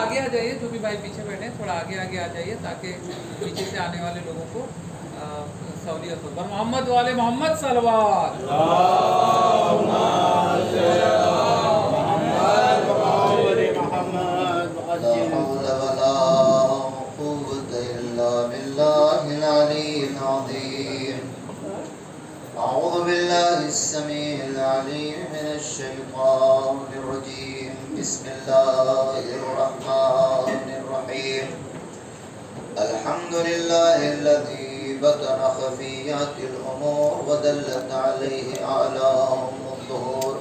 آگے آ جائیے، جو بھی بھائی پیچھے بیٹھے ہیں تھوڑا آگے آ جائیے تاکہ پیچھے سے آنے والے لوگوں کو سہولیت ہو۔ محمد والے محمد صلوات۔ أعوذ بالله السميع العليم من الشيطان الرجيم. بسم الله الرحمن الرحيم. الحمد لله الذي بطن خفيات الأمور ودلت عليه أعلام الظهور،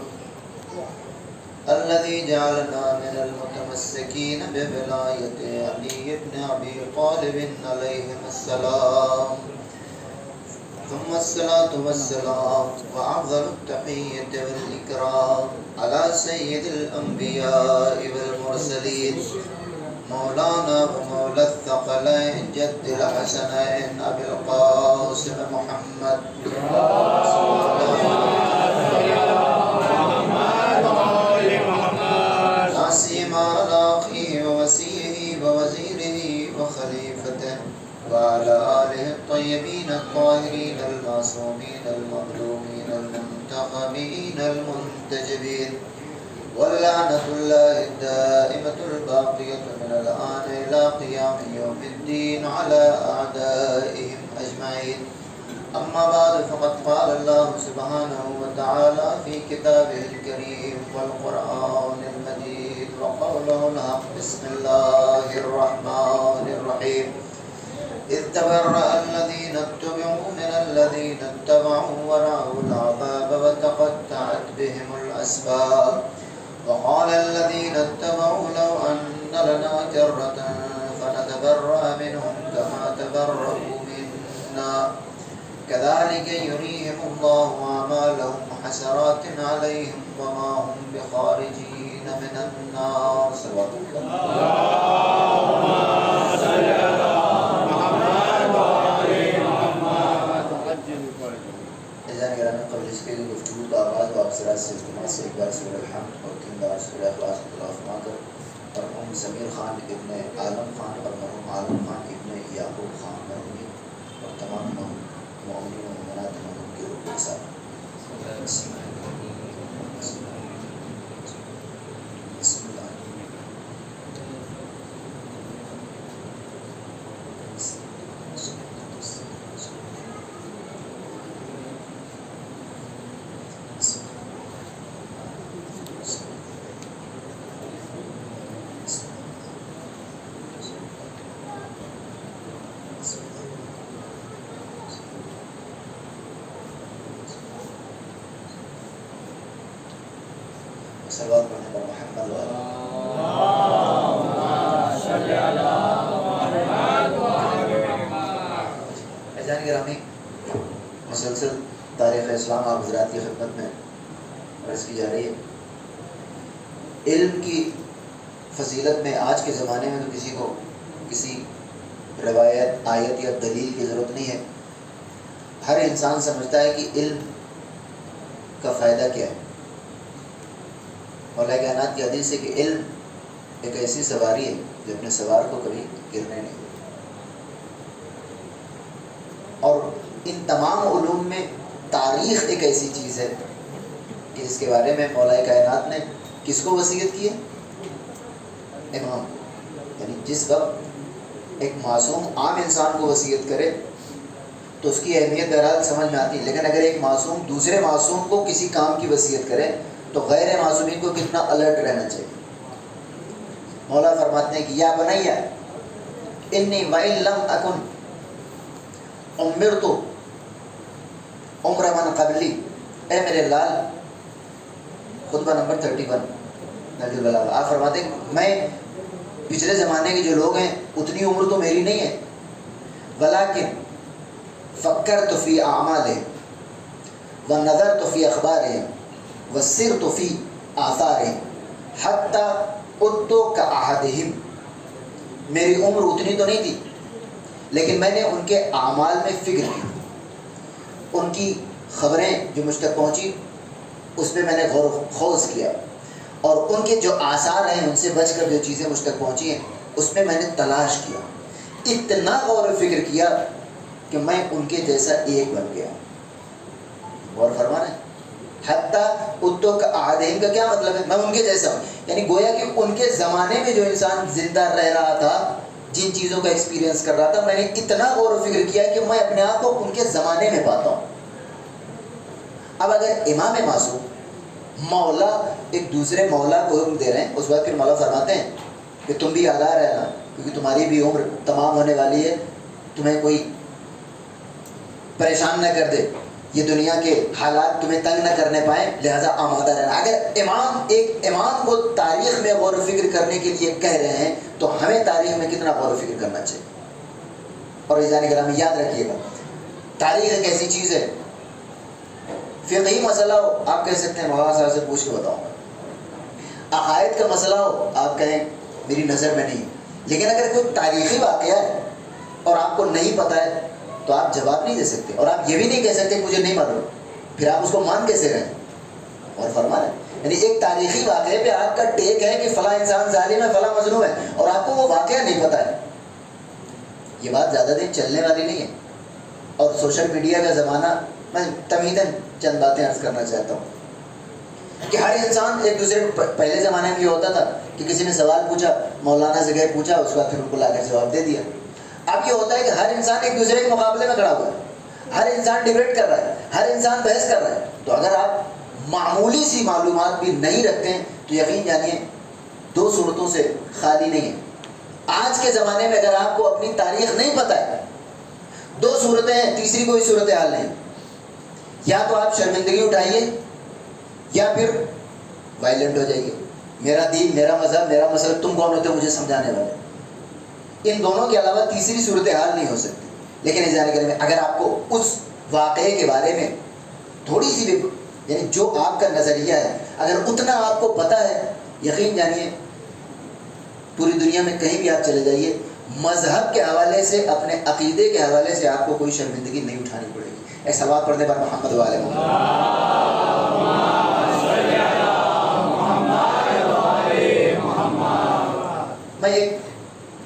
الذي جعلنا من المتمسكين بولاية علي بن أبي طالب عليهم السلام. ثم الصلاة والسلام وأفضل التحية والإكرام على سيد الأنبياء والمرسلين مولانا ومولى الثقلين جد الحسنين أبي القاسم محمد لا سيما على أخيه ووصيه ووزيره وخليفته وعلى آله الطيبين الطاهرين المعصومين المظلومين المنتخبين المنتجبين، واللعنة الله الدائمة الباقية من الآن إلى قيام يوم الدين على أعدائهم أجمعين. أما بعد، فقد قال الله سبحانه وتعالى في كتابه الكريم والقرآن المجيد وقوله الحق. بسم الله الرحمن الرحيم. إذ تبرأ الذين اتبعوا من الذين اتبعوا ورأوا العذاب وتقطعت بهم الأسباب، وقال الذين اتبعوا لو أن لنا كرة فنتبرأ منهم كما تبرأوا منا كذلك يريهم الله أعمالهم حسرات عليهم وما هم بخارجين من النار. صلوات اللهم صل على قبل اس کے گفتگو کا آغاز و اکثرات سے اجتماع سے ایک بار سورہ الحمد اور 3 بار سورہ اخلاص کو تلاوت فرما کر مرحوم ضمیر خان ابن عالم خان اور مرحوم عالم خان ابن یعقوب خان مرحومین اور تمام مومنین و مومنات مرحوم کے روح کے ساتھ بسم اللہ صلوات پڑھنے پر محمد اذان گرامی، مسلسل تاریخ اسلام آپ حضرات کی خدمت میں عرض کی جا رہی ہے۔ علم کی فضیلت میں آج کے زمانے میں تو کسی کو کسی روایت، آیت یا دلیل کی ضرورت نہیں ہے۔ ہر انسان سمجھتا ہے کہ علم کا فائدہ کیا ہے۔ مولا کائنات کی حدیث ہے کہ علم ایک ایسی سواری ہے جو اپنے سوار کو کبھی گرنے نہیں دیتی، اور ان تمام علوم میں تاریخ ایک ایسی چیز ہے کہ جس کے بارے میں مولا کائنات نے کس کو وصیت کی ہے؟ امام۔ یعنی جس وقت ایک معصوم عام انسان کو وصیت کرے تو اس کی اہمیت بہرحال سمجھ میں آتی ہے، لیکن اگر ایک معصوم دوسرے معصوم کو کسی کام کی وصیت کرے تو غیر معصومین کو کتنا الرٹ رہنا چاہیے۔ مولا فرماتے ہیں کہ یا بنیا انی وَإِن لَمْ أَكُنْ أُمِّرْتُ عمر من قبلی، اے میرے لال، خطبہ نمبر 31 نہج البلاغہ، آپ فرماتے ہیں میں پچھلے زمانے کے جو لوگ ہیں اتنی عمر تو میری نہیں ہے، ولیکن فکرت فی اعمالہم ونظرت فی اخبارہم وسرت فی آثارہم حتی عدت کأحدہم، میری عمر اتنی تو نہیں تھی لیکن میں نے ان کے اعمال میں فکر کی، ان کی خبریں جو مجھ تک پہنچی اس پہ میں نے غور و خوض کیا، اور ان کے جو آثار ہیں ان سے بچ کر جو چیزیں مجھ تک پہنچی ہیں اس میں نے تلاش کیا، اتنا غور و فکر کیا کہ میں ان کے جیسا ایک بن گیا. غور فرمانا ہے. حتیٰ اتو کا عہدہم کا کیا مطلب ہے؟ میں ان کے جیسا ہوں، یعنی گویا کہ ان کے زمانے میں جو انسان زندہ رہ رہا تھا، جن چیزوں کا ایکسپیرینس کر رہا تھا، میں نے اتنا غور و فکر کیا کہ میں اپنے آپ کو ان کے زمانے میں پاتا ہوں. اب اگر امام معصوم مولا ایک دوسرے مولا کو حکم دے رہے ہیں، اس وقت پھر مولا فرماتے ہیں کہ تم بھی آگاہ رہنا کیونکہ تمہاری بھی عمر تمام ہونے والی ہے، تمہیں کوئی پریشان نہ کر دے، یہ دنیا کے حالات تمہیں تنگ نہ کرنے پائیں، لہذا آمادہ رہنا. اگر ایک امام کو تاریخ میں غور و فکر کرنے کے لیے کہہ رہے ہیں تو ہمیں تاریخ میں کتنا غور و فکر کرنا چاہیے. اور عزیزان گرامی یاد رکھیے گا، تاریخ ایک ایسی چیز ہے، فقہی مسئلہ ہو آپ کہہ سکتے ہیں مولانا صاحب سے پوچھ کے بتاؤں گا، عقائد کا مسئلہ ہو آپ کہیں میری نظر میں نہیں. لیکن اگر کوئی تاریخی واقعہ ہے اور آپ کو نہیں پتہ ہے تو آپ جواب نہیں دے سکتے، اور آپ یہ بھی نہیں کہہ سکتے کہ مجھے نہیں معلوم، پھر آپ اس کو مان کیسے رہیں. اور فرما رہے ہیں یعنی ایک تاریخی واقعے پہ آپ کا ٹیک ہے کہ فلاں انسان ظالم ہے، فلاں مظلوم ہے، اور آپ کو وہ واقعہ نہیں پتہ ہے. یہ بات زیادہ دن چلنے والی نہیں ہے. اور سوشل میڈیا کا زمانہ، میں تمیداً چند باتیں عرض کرنا چاہتا ہوں کہ ہر انسان ایک دوسرے کو، پہلے زمانے میں یہ ہوتا تھا کہ کسی نے سوال پوچھا، مولانا سے گئے پوچھا، اس کے بعد پھر ان کو لا کر جواب دے دیا. اب یہ ہوتا ہے کہ ہر انسان ایک دوسرے کے مقابلے میں کھڑا ہوا ہے، ہر انسان ڈیبیٹ کر رہا ہے، ہر انسان بحث کر رہا ہے. تو اگر آپ معمولی سی معلومات بھی نہیں رکھتے ہیں تو یقین جانیے دو صورتوں سے خالی نہیں ہے. آج کے زمانے میں اگر آپ کو اپنی تاریخ نہیں پتہ ہے، دو صورتیں ہیں، تیسری کوئی صورتحال نہیں. یا تو آپ شرمندگی اٹھائیے یا پھر وائلنٹ ہو جائیے. میرا دین، میرا مذہب، میرا مسلک، تم کون ہوتے ہو مجھے سمجھانے والے. ان دونوں کے علاوہ تیسری صورتحال نہیں ہو سکتی. لیکن اس جانکاری میں اگر آپ کو اس واقعے کے بارے میں تھوڑی سی بھی، یعنی جو آپ کا نظریہ ہے، اگر اتنا آپ کو پتہ ہے، یقین جانیے پوری دنیا میں کہیں بھی آپ چلے جائیے، مذہب کے حوالے سے، اپنے عقیدے کے حوالے سے آپ کو کوئی شرمندگی نہیں اٹھانی پڑے گی. ایک صلوات پڑھنے پر محمد والے میں ایک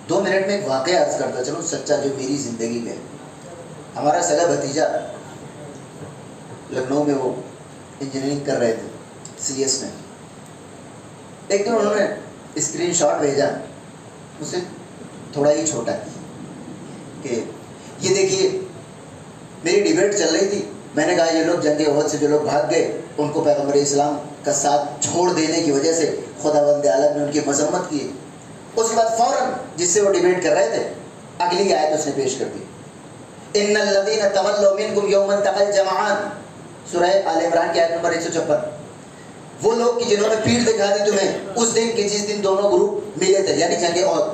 2 منٹ میں ایک واقعہ عرض کرتا چلوں سچا، جو میری زندگی میں. ہمارا سگا بھتیجا لکھنؤ میں وہ انجینئرنگ کر رہے تھے سی ایس میں. ایک دن انہوں نے اسکرین شاٹ بھیجا، مجھ سے تھوڑا ہی چھوٹا ہے، کہ یہ دیکھیے میری ڈیبیٹ چل رہی تھی، میں نے کہا یہ لوگ جنگ احد سے جو لوگ بھاگ گئے ان کو پیغمبر اسلام کا ساتھ چھوڑ دینے کی وجہ سے خداوند عالم نے ان کی مذمت کی. اس کے بعد فوراً جس سے وہ ڈیبیٹ کر رہے تھے اگلی آیت اس نے پیش کر دی، ان الذین تولوا منکم یوم التقى الجمعان، سورہ آل عمران کی آیت نمبر 156. وہ لوگ کہ جنہوں نے پیٹھ دکھا دی تمہیں اس دن کہ جس دن دونوں گروپ ملے تھے، یعنی جنگ احد.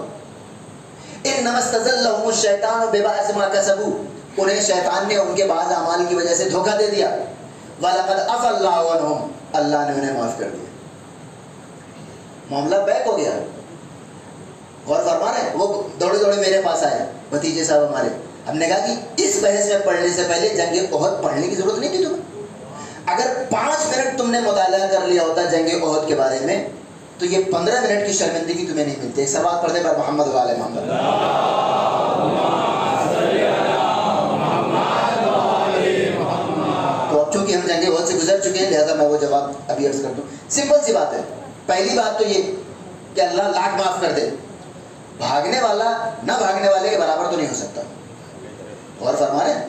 انما استزلهم الشیطان ببعض ما کسبوا، انہیں شیطان نے ان کے بعض اعمال کی وجہ سے دھوکہ دے دیا. وَلَقَدْ عَفَا اللَّهُ عَنْهُمْ، اللہ نے انہیں معاف کر دیا. معاملہ بیک ہو گیا. غور فرما رہے ہیں، وہ دوڑے دوڑے میرے پاس آئے بھتیجے صاحب ہمارے. ہم نے کہا کہ اس بحث میں پڑھنے سے پہلے جنگ احد پڑھنے کی ضرورت نہیں تھی تمہیں. اگر 5 منٹ تم نے مطالعہ کر لیا ہوتا جنگ احد کے بارے میں تو یہ 15 منٹ کی شرمندگی تمہیں نہیں ملتی. ایک سوال پڑھنے پر محمد والے محمد. تو اب چونکہ ہم جنگ احد سے گزر چکے ہیں لہذا میں وہ جواب ابھی عرض کر دوں. سمپل سی بات ہے. پہلی بات تو یہ کہ اللہ لاکھ معاف کر دے، بھاگنے والا نہ بھاگنے والے کے برابر تو نہیں ہو سکتا. غور فرما رہے ہیں،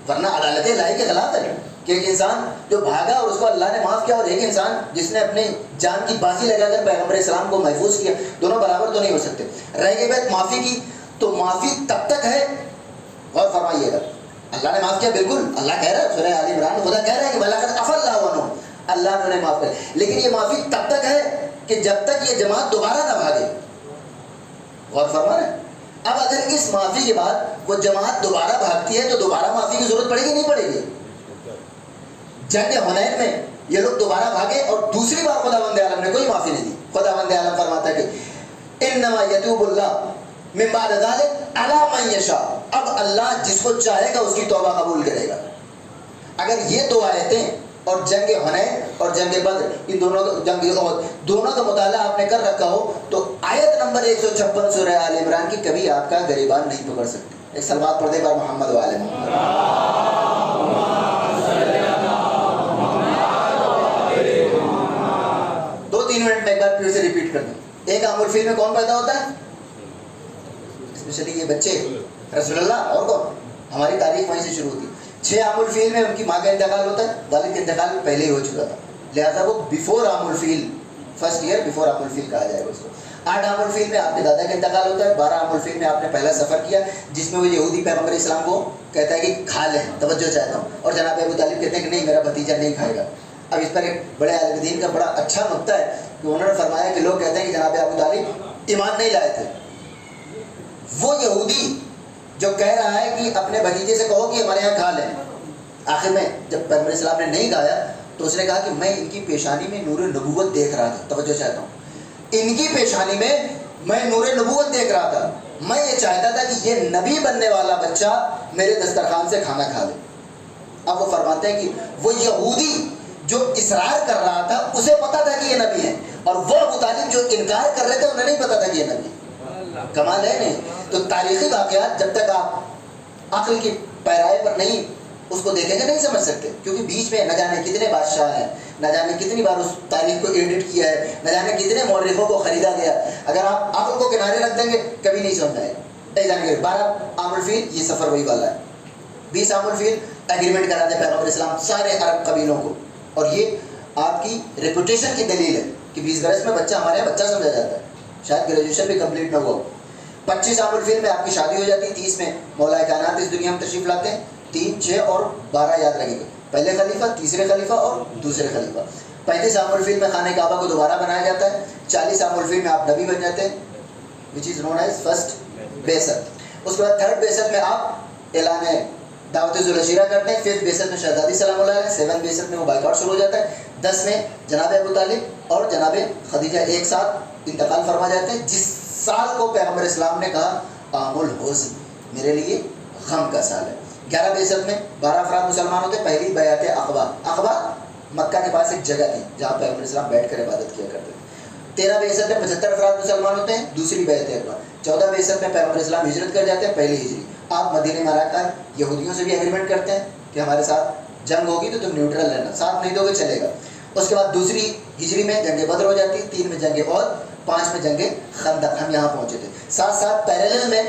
ورنہ عدالت الہی کے خلاف ہے کہ ایک انسان جو بھاگا اور اس کو اللہ نے معاف کیا، اور ایک انسان جس نے اپنے جان کی بازی لگا کر پیغمبر اسلام کو محفوظ کیا، دونوں برابر تو نہیں ہو سکتے. رہ گئی بات معافی کی، تو معافی تب تک ہے، غور فرمائیے گا، اللہ نے معاف کیا بالکل، اللہ کہہ رہا ہے سورہ آل عمران، خدا کہہ رہا ہے کہ وَلَقَدْ عَفَا اللَّهُ عَنْهُمْ، اللہ نے انہیں معاف کیا. لیکن یہ معافی تب تک ہے کہ جب تک یہ جماعت دوبارہ نہ بھاگے. غور فرما رہے ہیں. اب اگر اس معافی کے بعد وہ جماعت دوبارہ بھاگتی ہے تو دوبارہ معافی کی ضرورت پڑے گی نہیں پڑے گی؟ جنگ حنین میں یہ لوگ دوبارہ بھاگے اور دوسری بار خداوند عالم نے کوئی معافی نہیں دی. خداوند عالم فرماتا ہے کہ انما یتوب اللہ من بعد ذلک علی من یشاء، اب اللہ جس کو چاہے گا اس کی توبہ قبول کرے گا. اگر یہ 2 آیتیں اور جنگ حنین اور جنگ بدر، ان دونوں جنگ احد دونوں کا مطالعہ آپ نے کر رکھا ہو تو آیت نمبر 156 سورہ آل عمران کی کبھی آپ کا گریبان نہیں پکڑ سکتے. ایک سلوات پڑھ دے بار محمد وآل محمد. 2-3 منٹ میں ایک بار پھر سے ریپیٹ کر دوں. ایک عام الفیل میں کون پیدا ہوتا ہے؟ اسپیشلی یہ بچے، رسول اللہ. اور کون؟ ہماری تاریخ وہیں سے شروع ہوتی ہے. 6 عام الفیل میں ان کی ماں کا انتقال ہوتا ہے، والد کا انتقال پہلے ہی ہو چکا تھا، لہٰذا وہ بیفور عام الفیل، فرسٹ ایئر بیفور عام الفیل کہا جائے گا اس کو. 8 عام الفیل میں آپ کے دادا کا انتقال ہوتا ہے. 12 عام الفیل میں آپ نے پہلا سفر کیا جس میں وہ یہودی پیغمبر اسلام کو کہتا ہے کہ کھا لیں، توجہ چاہتا ہوں، اور جناب ابو طالب کہتے ہیں کہ نہیں میرا بھتیجا نہیں کھائے گا. اب اس پر ایک بڑے عالم دین کا بڑا اچھا نقطہ ہے کہ انہوں نے فرمایا کہ لوگ کہتے ہیں کہ جناب ابو طالب ایمان نہیں لائے تھے. وہ یہودی جو کہہ رہا ہے کہ اپنے بھتیجے سے کہو کہ ہمارے یہاں کھا لیں، آخر میں جب پیغمبر اسلام نے نہیں کھایا تو اس نے کہا کہ میں ان کی پیشانی میں نور نبوت دیکھ رہا تھا. توجہ چاہتا ہوں، ان کی پیشانی میں نور نبوت دیکھ رہا تھا. میں یہ چاہتا تھا کہ یہ نبی بننے والا بچہ میرے دسترخوان سے کھانا کھا لے. اب وہ فرماتے ہیں کہ وہ یہودی جو اصرار کر رہا تھا اسے پتا تھا کہ یہ نبی ہے، اور وہ ابو طالب جو انکار کر رہے تھے انہیں نہیں پتا تھا کہ یہ نبی ہے. کمال ہے نہیں؟ تو تاریخی واقعات جب تک آپ عقل کی پیرائے پر نہیں اس کو دیکھیں گے نہیں سمجھ سکتے، کیونکہ بیچ میں نہ جانے کتنے بادشاہ ہیں، نہ جانے کتنی بار اس تاریخ کو ایڈٹ کیا ہے، نہ جانے کتنے مورخوں کو خریدا گیا. اگر آپ عقل کو کنارے رکھ دیں گے کبھی نہیں سمجھ آئے گا. جانیں گے 12 عام الفیل یہ سفر وہی والا ہے. 20 عام الفیل ایگریمنٹ کراتے پیغمبر اسلام سارے عرب قبیلوں کو، اور یہ آپ کی ریپوٹیشن کی دلیل ہے کہ 20 برس میں بچہ ہمارے یہاں بچہ سمجھا جاتا ہے، شاید گریجویشن بھی کمپلیٹ نہ ہوا. 25 عام الفیل میں آپ کی شادی ہو جاتی ہے. 30 میں مولا کائنات اس دنیا میں تشریف لاتے ہیں. 3, 6 اور 12 یاد رکھیں گے، پہلے خلیفہ، تیسرے خلیفہ اور دوسرے خلیفہ. 35 عام الفیل میں خانہ کعبہ کو دوبارہ بنایا جاتا ہے. 40 عام الفیل میں آپ نبی بن جاتے ہیں، وچ از نون ایز فرسٹ بعثت. اس کے بعد تھرڈ بعثت میں آپ اعلان دعوت ذوالعشیرہ کرتے ہیں. 5th بعثت میں شہزادی سلام اللہ علیہ. 7th بعثت میں وہ بائیکاٹ شروع ہو جاتا ہے. 10 میں جناب ابو طالب اور جناب خدیجہ ایک ساتھ انتقال فرما جاتے ہیں، جس سال کو پیغمبر اسلام نے کہا عام الحزن، میرے لیے غم کا سال ہے. 11 بعثت میں 12 افراد مسلمان ہوتے ہیں. پہلی بیعت عقبہ، عقبہ مکہ کے پاس ایک جگہ تھی جہاں پیغمبر اسلام بیٹھ کر عبادت کیا کرتے تھے. 13 بعثت میں 75 افراد مسلمان ہوتے ہیں، دوسری بیعت عقبہ. 14 بعثت میں پیغمبر اسلام ہجرت کر جاتے ہیں، پہلی ہجری. آپ مدینے میں آ کر یہودیوں سے بھی ایگریمنٹ کرتے ہیں کہ ہمارے ساتھ جنگ ہوگی تو تم نیوٹرل رہنا، ساتھ نہیں دو گے چلے گا. اس کے بعد دوسری ہجری میں جنگ بدر ہو جاتی ہے. 3 میں جنگ احد، 5 میں جنگ خندق. ہم یہاں پہنچے تھے. ساتھ ساتھ پیرالل میں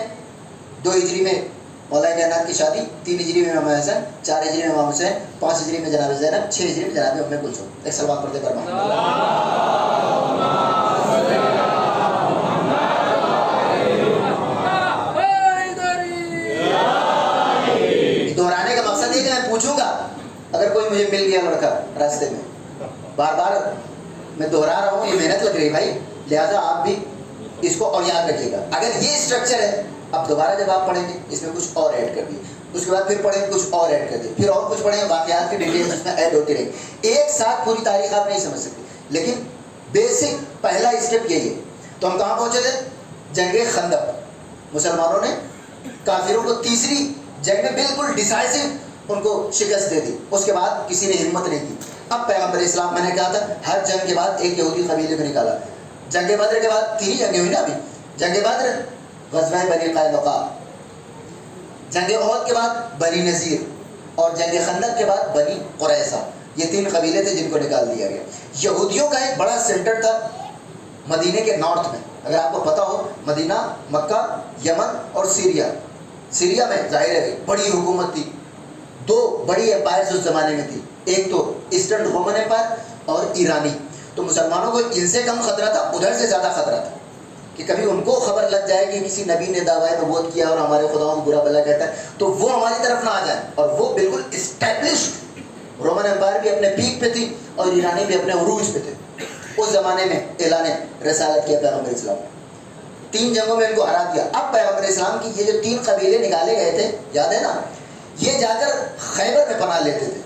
2 ہجری میں مولا کائنات کی شادی، 3 ہجری میں امام حسن، 4 ہجری میں امام حسین، 5 ہجری میں جناب زینب، 6 ہجری میں جناب ام کلثوم. ایک سلوات پڑھتے پر دہرانے کا مقصد یہ کہ میں پوچھوں گا اگر کوئی مجھے مل گیا لڑکا راستے میں، بار بار میں دہرا رہا ہوں، یہ محنت لگ رہی ہے بھائی، لہٰذا آپ بھی اس کو اور یاد رکھیے گا. اگر یہ اسٹرکچر ہے، اب دوبارہ جب آپ پڑھیں گے اس میں کچھ اور ایڈ کر دیے، اس کے بعد پھر پڑھیں گے کچھ اور ایڈ کر دیے، پھر اور کچھ پڑھیں گے، واقعات کی ڈیٹیلز اس میں ایڈ ہوتی رہے. ایک ساتھ پوری تاریخ آپ نہیں سمجھ سکتے، لیکن بیسک پہلا اسٹیپ یہی ہے. تو ہم کہاں پہنچے تھے؟ جنگ خندق. مسلمانوں نے کافروں کو تیسری جنگ میں بالکل ڈیسائسو ان کو شکست دے دی. اس کے بعد کسی نے ہمت نہیں کی. اب پیغمبر اسلام، میں نے کہا تھا ہر جنگ کے بعد ایک یہودی قبیلے کو نکالا. جنگ بدر کے بعد 3 جنگیں ہوئی نا ابھی، جنگ بدر، غزوہ بنی قینقاع، جنگ احد کے بعد بنی نذیر، اور جنگ خندق کے بعد بنی قریظہ. یہ 3 قبیلے تھے جن کو نکال دیا گیا. یہودیوں کا ایک بڑا سینٹر تھا مدینے کے نارتھ میں. اگر آپ کو پتا ہو، مدینہ، مکہ، یمن اور سیریا. سیریا میں ظاہر ہے بڑی حکومت تھی. 2 بڑی امپائرز اس زمانے میں تھی، ایک تو ایسٹرن رومن امپائر اور ایرانی. تو مسلمانوں کو ان سے کم خطرہ تھا، ادھر سے زیادہ خطرہ تھا کہ کبھی ان کو خبر لگ جائے کہ کسی نبی نے دعویٰ نبوت کیا اور ہمارے خداؤں کو برا بھلا کہتا ہے تو وہ ہماری طرف نہ آ جائیں. اور وہ بالکل اسٹیبلشڈ رومن امپائر بھی اپنے پیک پہ تھی اور ایرانی بھی اپنے عروج پہ تھے. اس زمانے میں اعلان رسالت کیا پیغمبر اسلام، 3 جنگوں میں ان کو ہرا دیا. اب پیغمبر اسلام کی یہ جو 3 قبیلے نکالے گئے تھے، یاد ہے نا، یہ جا کر خیبر میں پناہ لیتے تھے.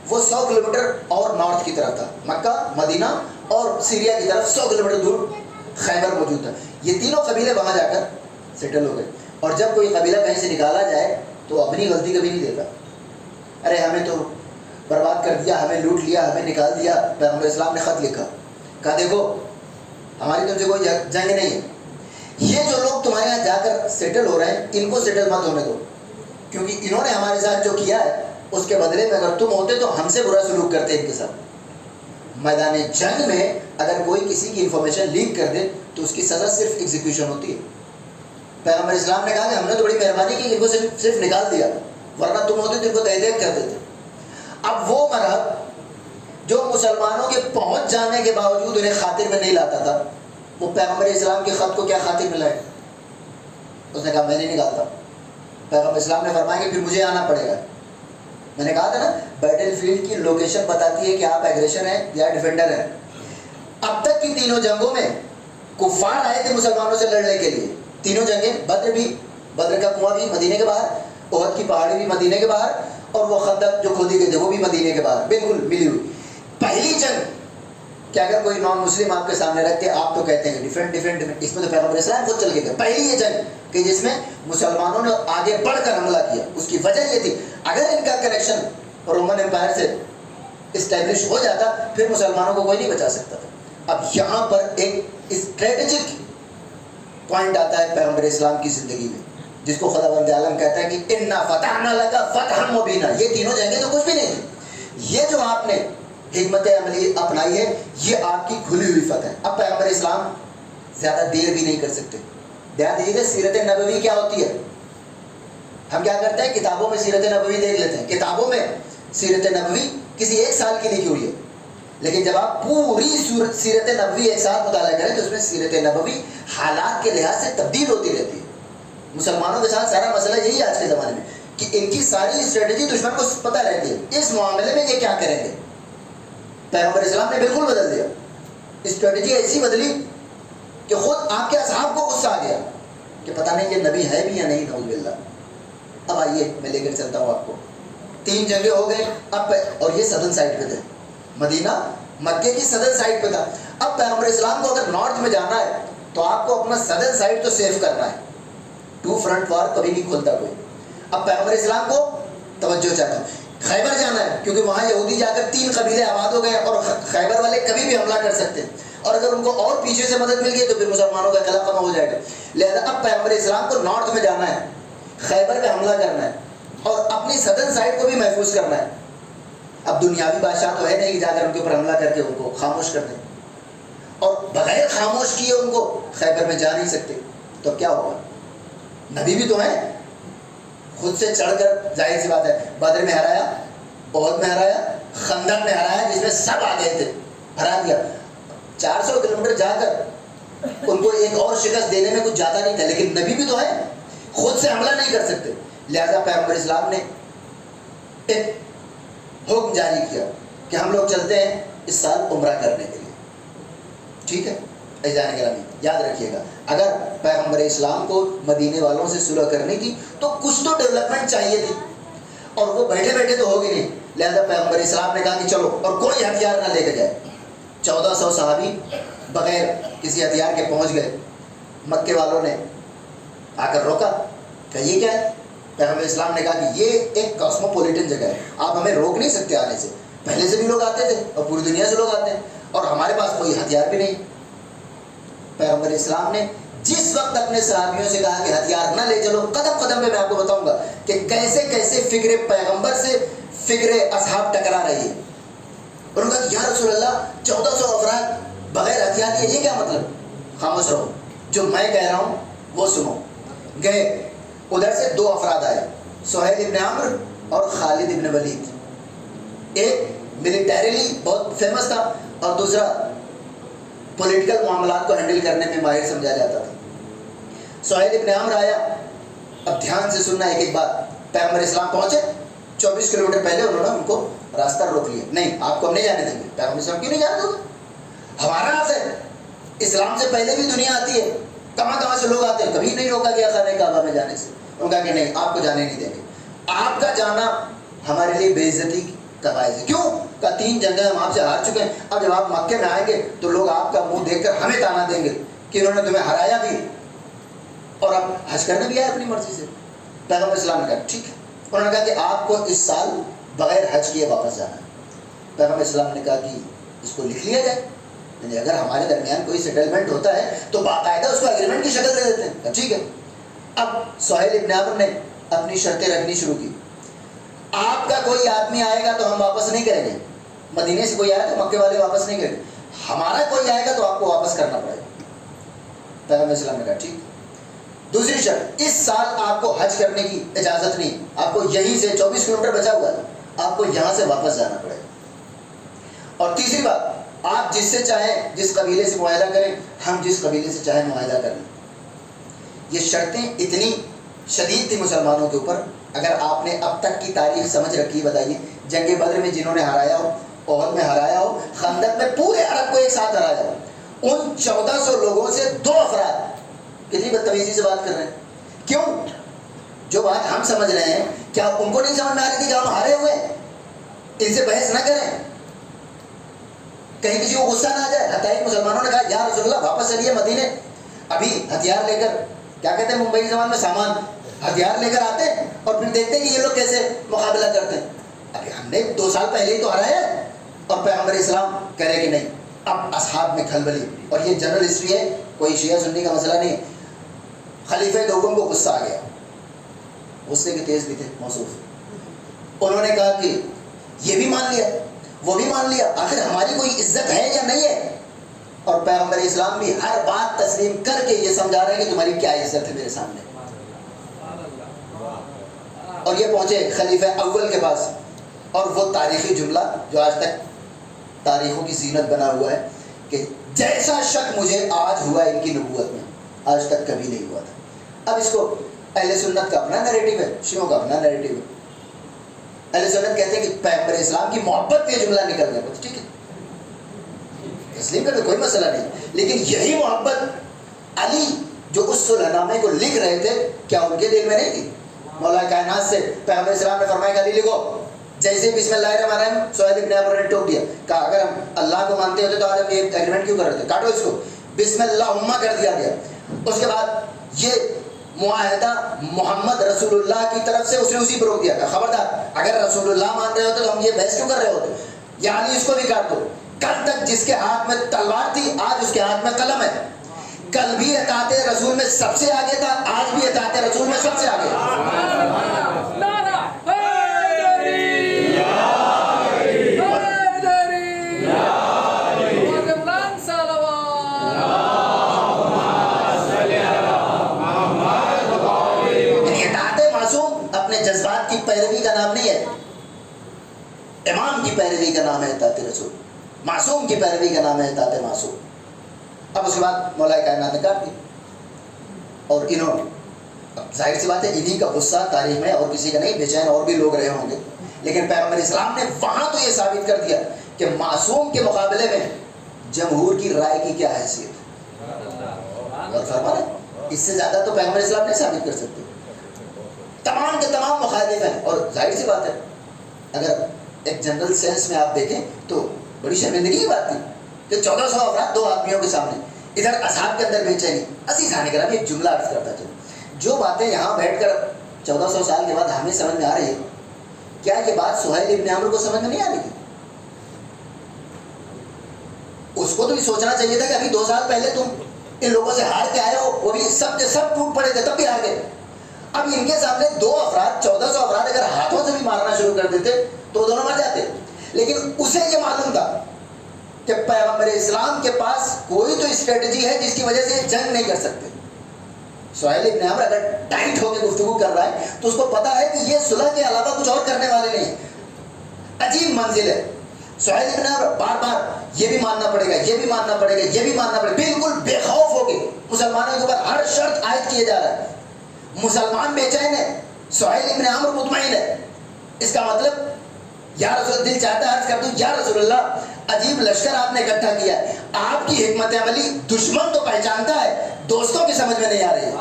وہ 100 کلومیٹر اور نارتھ کی طرف تھا، مکہ، مدینہ اور سیریا کی طرف 100 کلومیٹر دور خیبر موجود تھا. یہ تینوں قبیلے وہاں جا کر سیٹل ہو گئے. اور جب کوئی قبیلہ کہیں سے نکالا جائے تو اپنی غلطی کبھی نہیں دیتا. ارے ہمیں تو برباد کر دیا, ہمیں لوٹ لیا, ہمیں نکال دیا, پیغمبر اسلام نے خط لکھا, کہا دیکھو ہماری تم سے کوئی جنگ نہیں ہے, یہ جو لوگ تمہارے یہاں جا کر سیٹل ہو رہے ہیں ان کو سیٹل مت ہونے دو, کیونکہ انہوں نے ہمارے ساتھ جو کیا ہے اس کے بدلے میں اگر تم ہوتے تو ہم سے برا سلوک کرتے ان کے ساتھ. میدان جنگ میں اگر کوئی کسی کی انفارمیشن لیک کر دے تو اس کی سزا صرف ایگزیکیوشن ہوتی ہے. پیغمبر اسلام نے کہا کہ ہم نے تو بڑی مہربانی کی, ان کو صرف نکال دیا, ورنہ تم ہوتے تو ان کو تہدید کر دیتے. اب وہ مرحب جو مسلمانوں کے پہنچ جانے کے باوجود انہیں خاطر میں نہیں لاتا تھا, وہ پیغمبر اسلام کے خط کو کیا خاطر میں لائے؟ اس نے کہا میں نہیں نکالتا. پیغمبر اسلام نے فرمایا کہ پھر مجھے آنا پڑے گا. میں نے کہا تھا نا بیٹل فیلڈ کی لوکیشن بتاتی ہے کہ آپ ایگریشن ہیں یا ڈیفینڈر ہیں. اب تک کی تینوں جنگوں میں کفار آئے تھے مسلمانوں سے لڑنے کے لیے, تینوں جنگیں, بدر بھی, بدر کا کنواں بھی مدینے کے باہر, احد کی پہاڑی بھی مدینے کے باہر, اور وہ خندق جو کھودی گئے تھے وہ بھی مدینے کے باہر, بالکل ملی ہوئی. پہلی جنگ کہ اگر کوئی نان مسلم آپ کے سامنے رکھتے آپ تو کہتے ہیں ڈیفینڈ, اس میں تو پیغمبر اسلام خود چل کے گئے. پہلی یہ جنگ کہ جس میں مسلمانوں نے آگے بڑھ کر حملہ کیا, اس کی وجہ یہ تھی اگر ان کا کنیکشن رومن امپائر سے اسٹیبلش ہو جاتا پھر مسلمانوں کو کوئی نہیں بچا سکتا تھا. اب یہاں پر ایک اسٹریٹجک پوائنٹ آتا ہے پیغمبر اسلام کی زندگی میں, جس کو خداوند عالم کہتا ہے کہ انا فتحنا لک فتحا مبینا. یہ تینوں جنگیں تو کچھ بھی نہیں تھی, یہ جو آپ نے حکمت عملی اپنائی ہے یہ آپ کی کھلی ہوئی فتح ہے. اب پیغمبر اسلام زیادہ دیر بھی نہیں کر سکتے. دھیان دیجیے سیرت نبوی کیا ہوتی ہے. ہم کیا کرتے ہیں کتابوں میں سیرت نبوی دیکھ لیتے ہیں, کتابوں میں سیرت نبوی کسی ایک سال کی لکھی ہوئی ہے, لیکن جب آپ پوری سیرت نبوی ایک ساتھ مطالعہ کریں تو اس میں سیرت نبوی حالات کے لحاظ سے تبدیل ہوتی رہتی ہے. مسلمانوں کے ساتھ سارا مسئلہ یہی ہے آج کے زمانے میں کہ ان کی ساری اسٹریٹجی دشمن کو پتہ رہتی ہے, اس معاملے میں یہ کیا کریں گے. پیغمبر اسلام نے بالکل بدل دیا, اسٹریٹجی ایسی بدلی کہ خود آپ کے اصحاب کو غصہ آ گیا کہ پتہ نہیں یہ نبی ہے بھی یا نہیں, نعوذ باللہ. اب آئیے میں لے کر چلتا ہوں آپ کو. 3 جنگیں ہو گئے اب, اور یہ سدرن سائڈ پہ تھے, مدینہ مکے کی سدرن سائڈ پہ تھا. اب پیغمبر اسلام کو اگر نارتھ میں جانا ہے تو آپ کو اپنا سدرن سائڈ تو سیف کرنا ہے. 2 فرنٹ وار کبھی نہیں کھولتا کوئی. اب پیغمبر اسلام کو توجہ چاہتا ہوں, خیبر جانا ہے کیونکہ وہاں یہودی جا کر 3 قبیلے آباد ہو گئے ہیں اور خیبر والے کبھی بھی حملہ کر سکتے ہیں, اور اگر ان کو اور پیچھے سے مدد مل گئی تو پھر مسلمانوں کا قلعہ کم ہو جائے گا. لہذا اب پیغمبر اسلام کو نارتھ میں جانا ہے, خیبر پہ حملہ کرنا ہے اور اپنی سدرن سائڈ کو بھی محفوظ کرنا ہے. اب دنیاوی بادشاہ تو ہے نہیں کہ جا کر ان کے اوپر حملہ کر کے ان کو خاموش کر دیں, اور بغیر خاموش کیے ان کو خیبر میں جا نہیں سکتے. تو کیا ہوگا, نبی بھی تو ہیں, خود سے چڑھ کر, ظاہر سی بات ہے, بدر میں ہرایا, احد میں ہرایا, خندق میں ہرایا جس میں سب آ گئے تھے, ہرا دیا. 400 کلومیٹر جا کر ان کو ایک اور شکست دینے میں کچھ زیادہ نہیں تھا, لیکن نبی بھی تو ہے, خود سے حملہ نہیں کر سکتے. لہذا پیغمبر اسلام نے ایک حکم جاری کیا کہ ہم لوگ چلتے ہیں اس سال عمرہ کرنے کے لیے. ٹھیک ہے اعزان گرامی, یاد رکھیے گا اگر پیغمبر اسلام کو مدینے والوں سے صلح کرنی تھی تو کچھ تو ڈیولپمنٹ چاہیے تھی, اور وہ بیٹھے بیٹھے تو ہوگی نہیں. لہذا پیغمبر اسلام نے کہا کہ چلو, اور کوئی ہتھیار نہ لے کے جائے. 1400 صحابی بغیر کسی ہتھیار کے پہنچ گئے. مکے والوں نے آ کر روکا کہ یہ کیا ہے. پیغمبر اسلام نے کہا کہ یہ ایک کاسموپولیٹن جگہ ہے, آپ ہمیں روک نہیں سکتے آنے سے. پہلے سے بھی لوگ آتے تھے اور پوری دنیا سے لوگ آتے ہیں, اور ہمارے پاس کوئی ہتھیار بھی نہیں. پیغمبر اسلام نے جس وقت اپنے صحابیوں سے کہا کہ ہتھیار نہ لے چلو, قدم قدم پہ میں آپ کو بتاؤں گا کہ کیسے کیسے فکر پیغمبر سے فکر اصحاب ٹکرا رہی ہے. انہوں نے کہا کہ یا رسول اللہ 1400 افراد بغیر ہتھیار لیے, یہ کیا مطلب. خاموش رہو, جو میں کہہ رہا ہوں وہ سنو. گئے, ادھر سے 2 افراد آئے, سہیل ابن عمرو اور خالد ابن ولید. ایک ملیٹریلی بہت فیمس تھا اور دوسرا پولیٹیکل معاملات کو ہینڈل کرنے میں ماہر سمجھا جاتا تھا. سہیل ابن عمرو آیا. اب دھیان سے سننا ایک ایک بات. پیغمبر اسلام پہنچے, 24 کلومیٹر پہلے انہوں نے ان کو راستہ روک لیا. نہیں, آپ کو ہم نہیں جانے دیں گے. پیغمبر اسلام کیوں نہیں جانے دو گے, ہمارا راستہ ہے. اسلام سے پہلے بھی دنیا آتی ہے, کہاں کہاں سے لوگ آتے ہیں, کبھی نہیں روکا گیا خانہ کعبہ میں جانے سے. انہوں نے کہا کہ نہیں, آپ کو جانے نہیں دیں گے. آپ کا جانا ہمارے لیے بے عزتی کا باعث ہے. کیوں کہ 3 جنگیں ہم آپ سے ہار چکے ہیں. اب جب آپ مکے میں آئیں گے تو لوگ آپ کا منہ دیکھ کر ہمیں تانا دیں گے کہ انہوں نے تمہیں ہرایا بھی اور اب حج کرنے بھی آئے اپنی مرضی سے. پیغمبر اسلام نے کہا ٹھیک ہے. انہوں نے کہا کہ آپ کو اس سال بغیر حج کیے واپس جانا ہے. پیغمبر اسلام نے کہا کہ اس کو لکھ لیا جائے، یعنی اگر ہمارے درمیان کوئی سیٹلمنٹ ہوتا ہے تو باقاعدہ اس کو ایگریمنٹ کی شکل دے دیتے ہیں. ٹھیک ہے. اب سہیل ابن عمرو نے اپنی شرطیں رکھنی شروع کی. آپ کا کوئی آدمی آئے گا تو ہم واپس نہیں کریں گے، مدینے سے کوئی آئے تو مکے والے واپس نہیں کریں گے، ہمارا کوئی آئے گا تو آپ کو واپس کرنا پڑے گا. پیغمبر اسلام نے کہا ٹھیک. دوسری شرط، اس سال آپ کو حج کرنے کی اجازت نہیں، آپ کو یہیں سے 24 کلومیٹر بچا ہوا ہے، آپ کو یہاں سے واپس جانا پڑے گا. اور تیسری بات، آپ جس سے چاہیں جس قبیلے سے معاہدہ کریں، ہم جس قبیلے سے چاہیں معاہدہ کر لیں. یہ شرطیں اتنی شدید تھی مسلمانوں کے اوپر. اگر آپ نے اب تک کی تاریخ سمجھ رکھی، بتائیے جنگ بدر میں جنہوں نے ہرایا ہو، احد میں ہرایا ہو، خندق میں پورے عرب کو ایک ساتھ ہرایا ہو، ان 1400 لوگوں سے 2 افراد کتنی بدتمیزی سے بات کر رہے ہیں. کیوں؟ جو بات ہم سمجھ رہے ہیں کیا ان کو نہیں سمجھ میں آ رہی تھی کہ ہم ہارے ہوئے ہیں؟ ان سے بحث نہ کریں، کہیں کسی کو غصہ نہ آ جائے. حتیٰ کہ مسلمانوں نے کہا یا رسول اللہ واپس چلیے مدینے. ابھی ہتھیار لے کر، کیا کہتے ہیں ممبئی کی زبان میں، سامان، ہتھیار لے کر آتے ہیں اور پھر دیکھتے ہیں کہ یہ لوگ کیسے مقابلہ کرتے ہیں. ابھی ہم نے 2 سال پہلے ہی تو ہرایا ہے. اور پیغمبر اسلام کہہ رہے کہ نہیں. اب اصحاب میں کھلبلی، اور یہ جنرل ہسٹری ہے، کوئی شیعہ سنی کا مسئلہ نہیں ہے. خلیفہ دوم کو غصہ آ گیا، غصے کے تیز بھی تھے موصوف. انہوں نے کہا کہ یہ بھی مان لیا وہ بھی مان لیا، آخر ہماری کوئی عزت ہے یا نہیں ہے؟ اور پیغمبر اسلام بھی ہر بات تسلیم کر کے یہ سمجھا رہے ہیں کہ تمہاری کیا عزت ہے میرے سامنے. اور یہ پہنچے خلیفہ اول کے پاس، اور وہ تاریخی جملہ جو آج تک تاریخوں کی زینت بنا ہوا ہے کہ جیسا شک مجھے آج ہوا ان کی نبوت میں، آج تک کبھی نہیں ہوا تھا. اب اس کو اہل سنت کا اپنا نیریٹو ہے، شیعوں کا اپنا نیریٹو ہے. اہل سنت کہتے ہیں کہ پیغمبر اسلام کی محبت پہ جملہ نکل گیا. ٹھیک ہے، تسلیم کا تو کوئی مسئلہ نہیں، لیکن یہی محبت علی جو اس صلح نامے کو لکھ رہے تھے، کیا ان کے دل میں نہیں تھی؟ مولا کائنات سے پیغمبر اسلام نے فرمایا کہ علی لکھو. جیسے بسم اللہ الرحمن الرحیم سہیل ابن عمرو نے ٹوک دیا، کہا اگر ہم اللہ کو مانتے ہوتے تو آج ہم یہ ایگریمنٹ کیوں کر رہے تھے، کاٹو اس کو. بسم اللہ کر دیا گیا. اس کے بعد یہ معاہدہ محمد رسول اللہ کی طرف سے اس نے اسی پر روک دیا. خبردار اگر رسول اللہ مان رہے ہوتے تو ہم یہ بحث کیوں کر رہے ہوتے، یعنی اس کو بھی کاٹ دو. کل تک جس کے ہاتھ میں تلوار تھی آج اس کے ہاتھ میں قلم ہے. کل بھی اطاعت رسول میں سب سے آگے تھا، آج بھی اطاعت رسول میں سب سے آگے. جذبات کی پیروی کا نام نہیں ہے، امام کی پیروی کا نام ہے اطاعت رسول، معصوم کی پیروی کا نام ہے اطاعت معصوم. اب اس کے بعد مولا کائنات نے کاٹ دی. اور انہوں، اب ظاہر سی بات ہے انہی کا غصہ تاریخ میں اور کسی کا نہیں، بے چین اور بھی لوگ رہے ہوں گے، لیکن پیغمبر اسلام نے وہاں تو یہ ثابت کر دیا کہ معصوم کے مقابلے میں جمہور کی رائے کی کیا حیثیت ہے. اور فرمایا اس سے زیادہ تو پیغمبر اسلام نہیں ثابت کر سکتے. تمام کے تمام مخالف ہیں. اور ظاہر سی بات ہے اگر ایک جنرل سینس میں آپ دیکھیں تو بڑی شرمندگی کی بات تھی کہ 1400 افراد 2 آدمیوں کے سامنے، ادھر اصحاب کے اندر بے چینی. عزیز خان کرام ایک جملہ عرض کرتا چلوں، جو باتیں یہاں بیٹھ کر 1400 سال کے بعد ہمیں سمجھ میں آ رہی ہے، کیا یہ بات سہیل ابن عمرو کو سمجھ میں نہیں آ رہی تھی؟ اس کو تو بھی سوچنا چاہیے تھا کہ ابھی 2 سال پہلے تم ان لوگوں سے ہار کے آئے ہو، وہ بھی سب کے سب ٹوٹ پڑے تھے تب بھی ہار گئے. اب ان کے سامنے 2 افراد 1400 افراد اگر ہاتھوں سے بھی مارنا شروع کر دیتے تو دونوں مر جاتے. لیکن اسے یہ معلوم تھا کہ پیغمبر اسلام کے پاس کوئی تو اسٹریٹجی ہے جس کی وجہ سے یہ جنگ نہیں کر سکتے. سہیل ابن عمرو اگر ٹائٹ ہو کے گفتگو کر رہا ہے تو اس کو پتا ہے کہ یہ صلح کے علاوہ کچھ اور کرنے والے نہیں ہیں. عجیب منزل ہے. سہیل ابن عمرو بار بار یہ بھی ماننا پڑے گا، یہ بھی ماننا پڑے گا، یہ بھی ماننا پڑے گا، بالکل بے خوف ہو کے مسلمانوں کے اوپر ہر شرط عائد کیے جا رہا ہے. مسلمان بے چین ہے، سہیل ابن عمرو مطمئن ہے. اس کا مطلب یا رسول، دل چاہتا ہے عرض کر دوں یا رسول اللہ عجیب لشکر آپ نے اکٹھا کیا ہے، آپ کی حکمت عملی دشمن تو پہچانتا ہے، دوستوں کی سمجھ میں نہیں آ رہی ہے.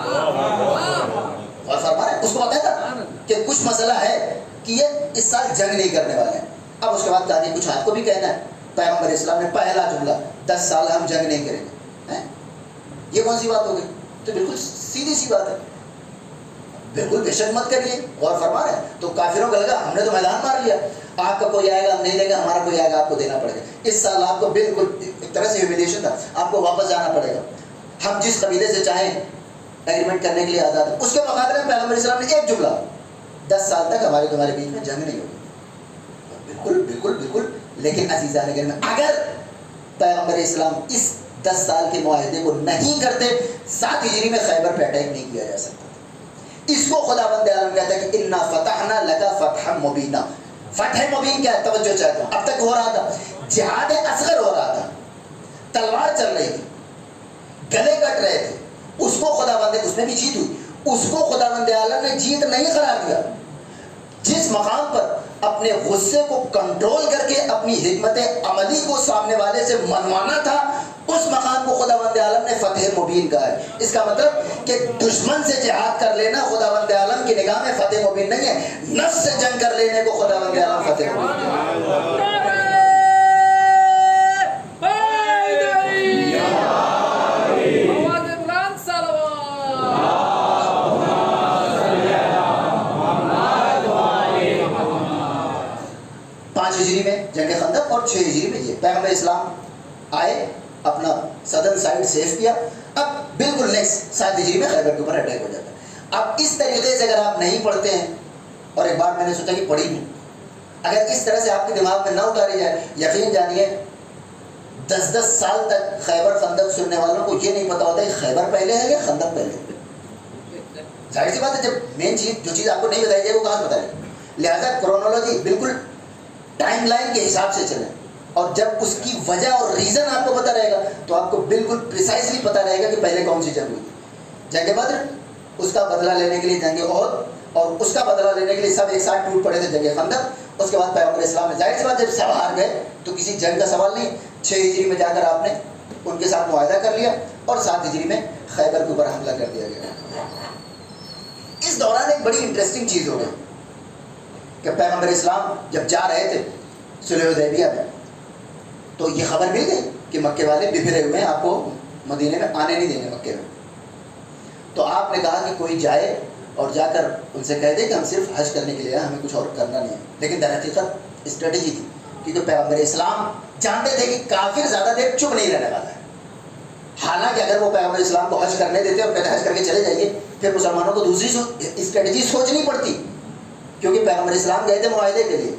اور فرما رہے اس کو پتا تھا کہ کچھ مسئلہ ہے کہ یہ اس سال جنگ نہیں کرنے والے ہیں. اب اس کے بعد کہا کچھ آپ کو بھی کہنا ہے. پیغمبر اسلام نے پہلا جملہ 10 سال ہم جنگ نہیں کریں گے. یہ کون سی بات ہو گئی؟ تو بالکل سیدھی سی بات ہے، بالکل بے شک مت کریے. اور فرما رہے تو کافروں کا لگا ہم نے تو میدان مار لیا. آپ کا کوئی آئے گا ہم نہیں دیں گے, ہمارا کوئی آئے گا آپ کو دینا پڑے گا. اس سال آپ کو بالکل ایک طرح سے ہیوملیشن تھا, آپ کو واپس جانا پڑے گا, ہم جس قبیلے سے چاہیں ایگریمنٹ کرنے کے لیے آزاد ہیں. اس کے مقابلے میں پیغمبر اسلام نے ایک جملہ, 10 سال تک ہمارے تمہارے بیچ میں جنگ نہیں ہوگی. بالکل بالکل بالکل. لیکن عزیزان گرامی, اگر پیغمبر اسلام اس 10 سال کے معاہدے کو نہیں کرتے, 7 ہجری میں خیبر پہ اٹیک نہیں کیا جا سکتا. اس کو خداوند عالم کہتا ہے کہ انا فتحنا لک فتحا مبینا. فتح مبین کیا ہے؟ توجہ چاہتا ہوں. اب تک ہو رہا تھا جہاد اصغر ہو رہا تھا, تلوار چل رہی تھی, گلے کٹ رہے تھے, اس کو خداوند, اس میں بھی جیت ہوئی, اس کو خداوند عالم نے جیت نہیں قرار دیا. جس مقام پر اپنے غصے کو کنٹرول کر کے اپنی حکمت عملی کو سامنے والے سے منوانا تھا, اس مقام کو خداوند عالم نے فتح مبین کہا ہے. اس کا مطلب کہ دشمن سے جہاد کر لینا خداوند عالم کی نگاہ میں فتح مبین نہیں ہے, نفس سے جنگ کر لینے کو خداوند عالم فتح مبین کہا ہے. ہجری میں جنگ خندق اور 6 ہجری میں یہ پیغمبر اسلام آئے, اپنا سدرن سائڈ سیف کیا. اب بالکل نیکسٹ 7 ہجری میں خیبر کے اوپر اٹیک ہو جاتا ہے. اب اس طریقے سے اگر آپ نہیں پڑھتے ہیں, اور ایک بار میں نے سوچا کہ پڑھی ہوں, اگر اس طرح سے آپ کے دماغ میں نہ اتاری جائے, یقین جانیے 10 سال تک خیبر خندق سننے والوں کو یہ نہیں پتا ہوتا کہ خیبر پہلے ہے یا خندق پہلے ہے. ظاہر سی بات ہے, جب مین چیز جو چیز آپ کو نہیں بتائی جائے وہ کہاں سے بتائیں. لہٰذا کرونالوجی بالکل ٹائم لائن کے حساب سے چلیں, اور جب اس کی وجہ اور ریزن آپ کو پتہ رہے گا تو آپ کو بالکل پریسائزلی پتہ رہے گا کہ پہلے کون سی جنگ ہوئی. جنگ بدر, اس کا بدلہ لینے کے لیے جنگ احد, اور اس کا بدلہ لینے کے لیے سب ایک ساتھ ٹوٹ پڑے تھے جنگ خندق. اس کے بعد پیغمبر اسلام نے, ظاہر سی بات جب سب ہار گئے تو کسی جنگ کا سوال نہیں, 6 ہجری میں جا کر آپ نے ان کے ساتھ معاہدہ کر لیا, اور 7 ہجری میں خیبر کے اوپر حملہ کر دیا گیا. اس دوران ایک بڑی انٹرسٹنگ چیز ہو گئی کہ پیغمبر اسلام جب جا رہے تھے صلح حدیبیہ میں, تو یہ خبر مل گئی کہ مکے والے بفرے ہوئے ہیں, آپ کو مدینے میں آنے نہیں دیں گے مکے میں. تو آپ نے کہا کہ کوئی جائے اور جا کر ان سے کہہ دے کہ ہم صرف حج کرنے کے لیے, ہمیں کچھ اور کرنا نہیں ہے. لیکن در حقیقت اسٹریٹجی تھی, کیونکہ پیغمبر اسلام جانتے تھے کہ کافر زیادہ دیر چپ نہیں رہنے والا ہے. حالانکہ اگر وہ پیغمبر اسلام کو حج کرنے دیتے اور کہتے حج کر کے چلے جائیے, پھر مسلمانوں کو دوسری اسٹریٹجی سوچنی پڑتی, کیونکہ پیغمبر اسلام گئے تھے معاہدے کے لیے.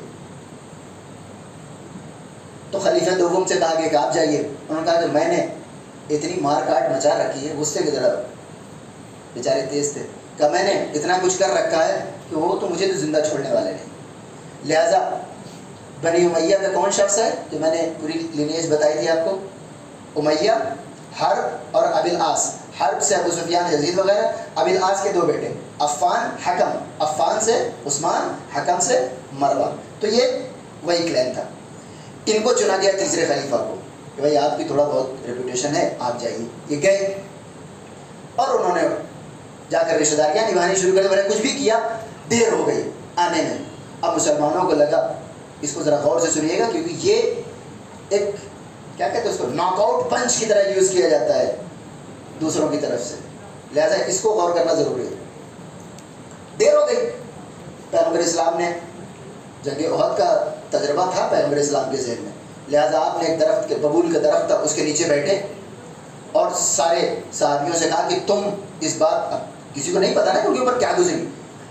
تو خلیفہ دوم سے کہا کہ آپ جائیے. انہوں نے کہا کہ میں نے اتنی مار کاٹ مچا رکھی ہے, غصے کی طرح بیچارے تیز تھے, کہ میں نے اتنا کچھ کر رکھا ہے کہ وہ تو مجھے تو زندہ چھوڑنے والے نہیں. لہٰذا بنی امیہ میں کون شخص ہے, جو میں نے پوری لینیج بتائی تھی آپ کو, امیہ, حرب اور ابی العاص. حرب سے ابو سفیان یزید وغیرہ, ابی العاص کے 2 بیٹے عفان حکم, عفان سے عثمان, حکم سے مروہ. تو یہ وہی کلین تھا. ان کو چنا گیا تیسرے خلیفہ کو کہ بھائی آپ کی تھوڑا بہت ریپوٹیشن ہے, آپ جائیے. یہ گئے اور انہوں نے جا کر رشتہ داریاں نبھانی شروع کر دی. میں نے کچھ بھی کیا, دیر ہو گئی آنے میں. اب مسلمانوں کو لگا, اس کو ذرا غور سے سنیے گا, کیونکہ یہ ایک کیا کہتے ہیں اس کو, ناک آؤٹ پنچ کی طرح یوز کیا جاتا ہے دوسروں کی طرف سے. لہٰذا اس کو غور کرنا ضروری ہے. دیر ہو گئی. پیغمبر اسلام نے جنگ احد کا تجربہ تھا پیغمبر اسلام کے ذہن میں, لہٰذا آپ نے ایک درخت کے, ببول کا درخت تھا, اس کے نیچے بیٹھے اور سارے صحابیوں سے کہا کہ تم اس بات, کسی کو نہیں پتا نا کہ ان کے اوپر کیا گزری,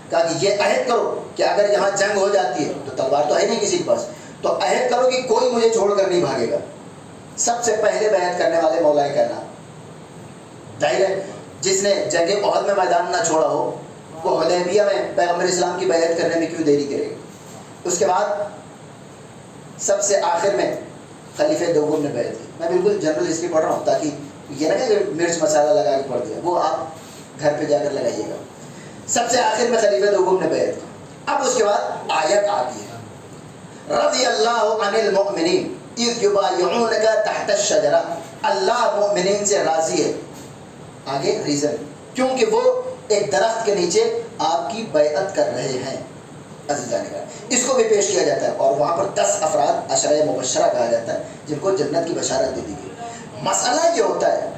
کہا کہ یہ عہد کرو کہ اگر یہاں جنگ ہو جاتی ہے, تو تلوار تو ہے نہیں کسی کے پاس, تو عہد کرو کہ کوئی مجھے چھوڑ کر نہیں بھاگے گا. سب سے پہلے بیعت کرنے والے مولا کہنا. ظاہر ہے جس نے جنگ احد میں میدان نہ چھوڑا ہو, وہ حدیبیہ میں پیغمبر اسلام کی بیعت کرنے میں کیوں دیری کرے گا. اس کے بعد سب سے آخر میں خلیفہ دوم نے بیعت کی. میں بالکل جنرل ہسٹری پڑھ رہا ہوں تاکہ یہ نہ کہ مرچ مسالہ لگا کے پڑھ دیا, وہ آپ گھر پہ جا کر لگائیے گا. سب سے آخر میں خلیفہ دوم نے بیعت کی. اب اس کے بعد آیت آتی ہے, رضی اللہ عن المؤمنین اذ یبایعونک تحت الشجرہ. اللہ مؤمنین سے راضی ہے. آگے ریزن, کیونکہ وہ ایک درخت کے نیچے آپ کی بیعت کر رہے ہیں. عزیزان کا اس کو بھی پیش کیا جاتا ہے, اور وہاں پر 10 افراد عشرہ مبشرہ کہا جاتا ہے جن کو جنت کی بشارت دے دی گئی. مسئلہ یہ ہوتا ہے,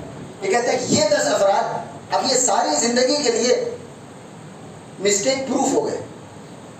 یہ کہتے ہیں کہ یہ 10 افراد اب یہ ساری زندگی کے لیے مسٹیک پروف ہو گئے,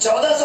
1400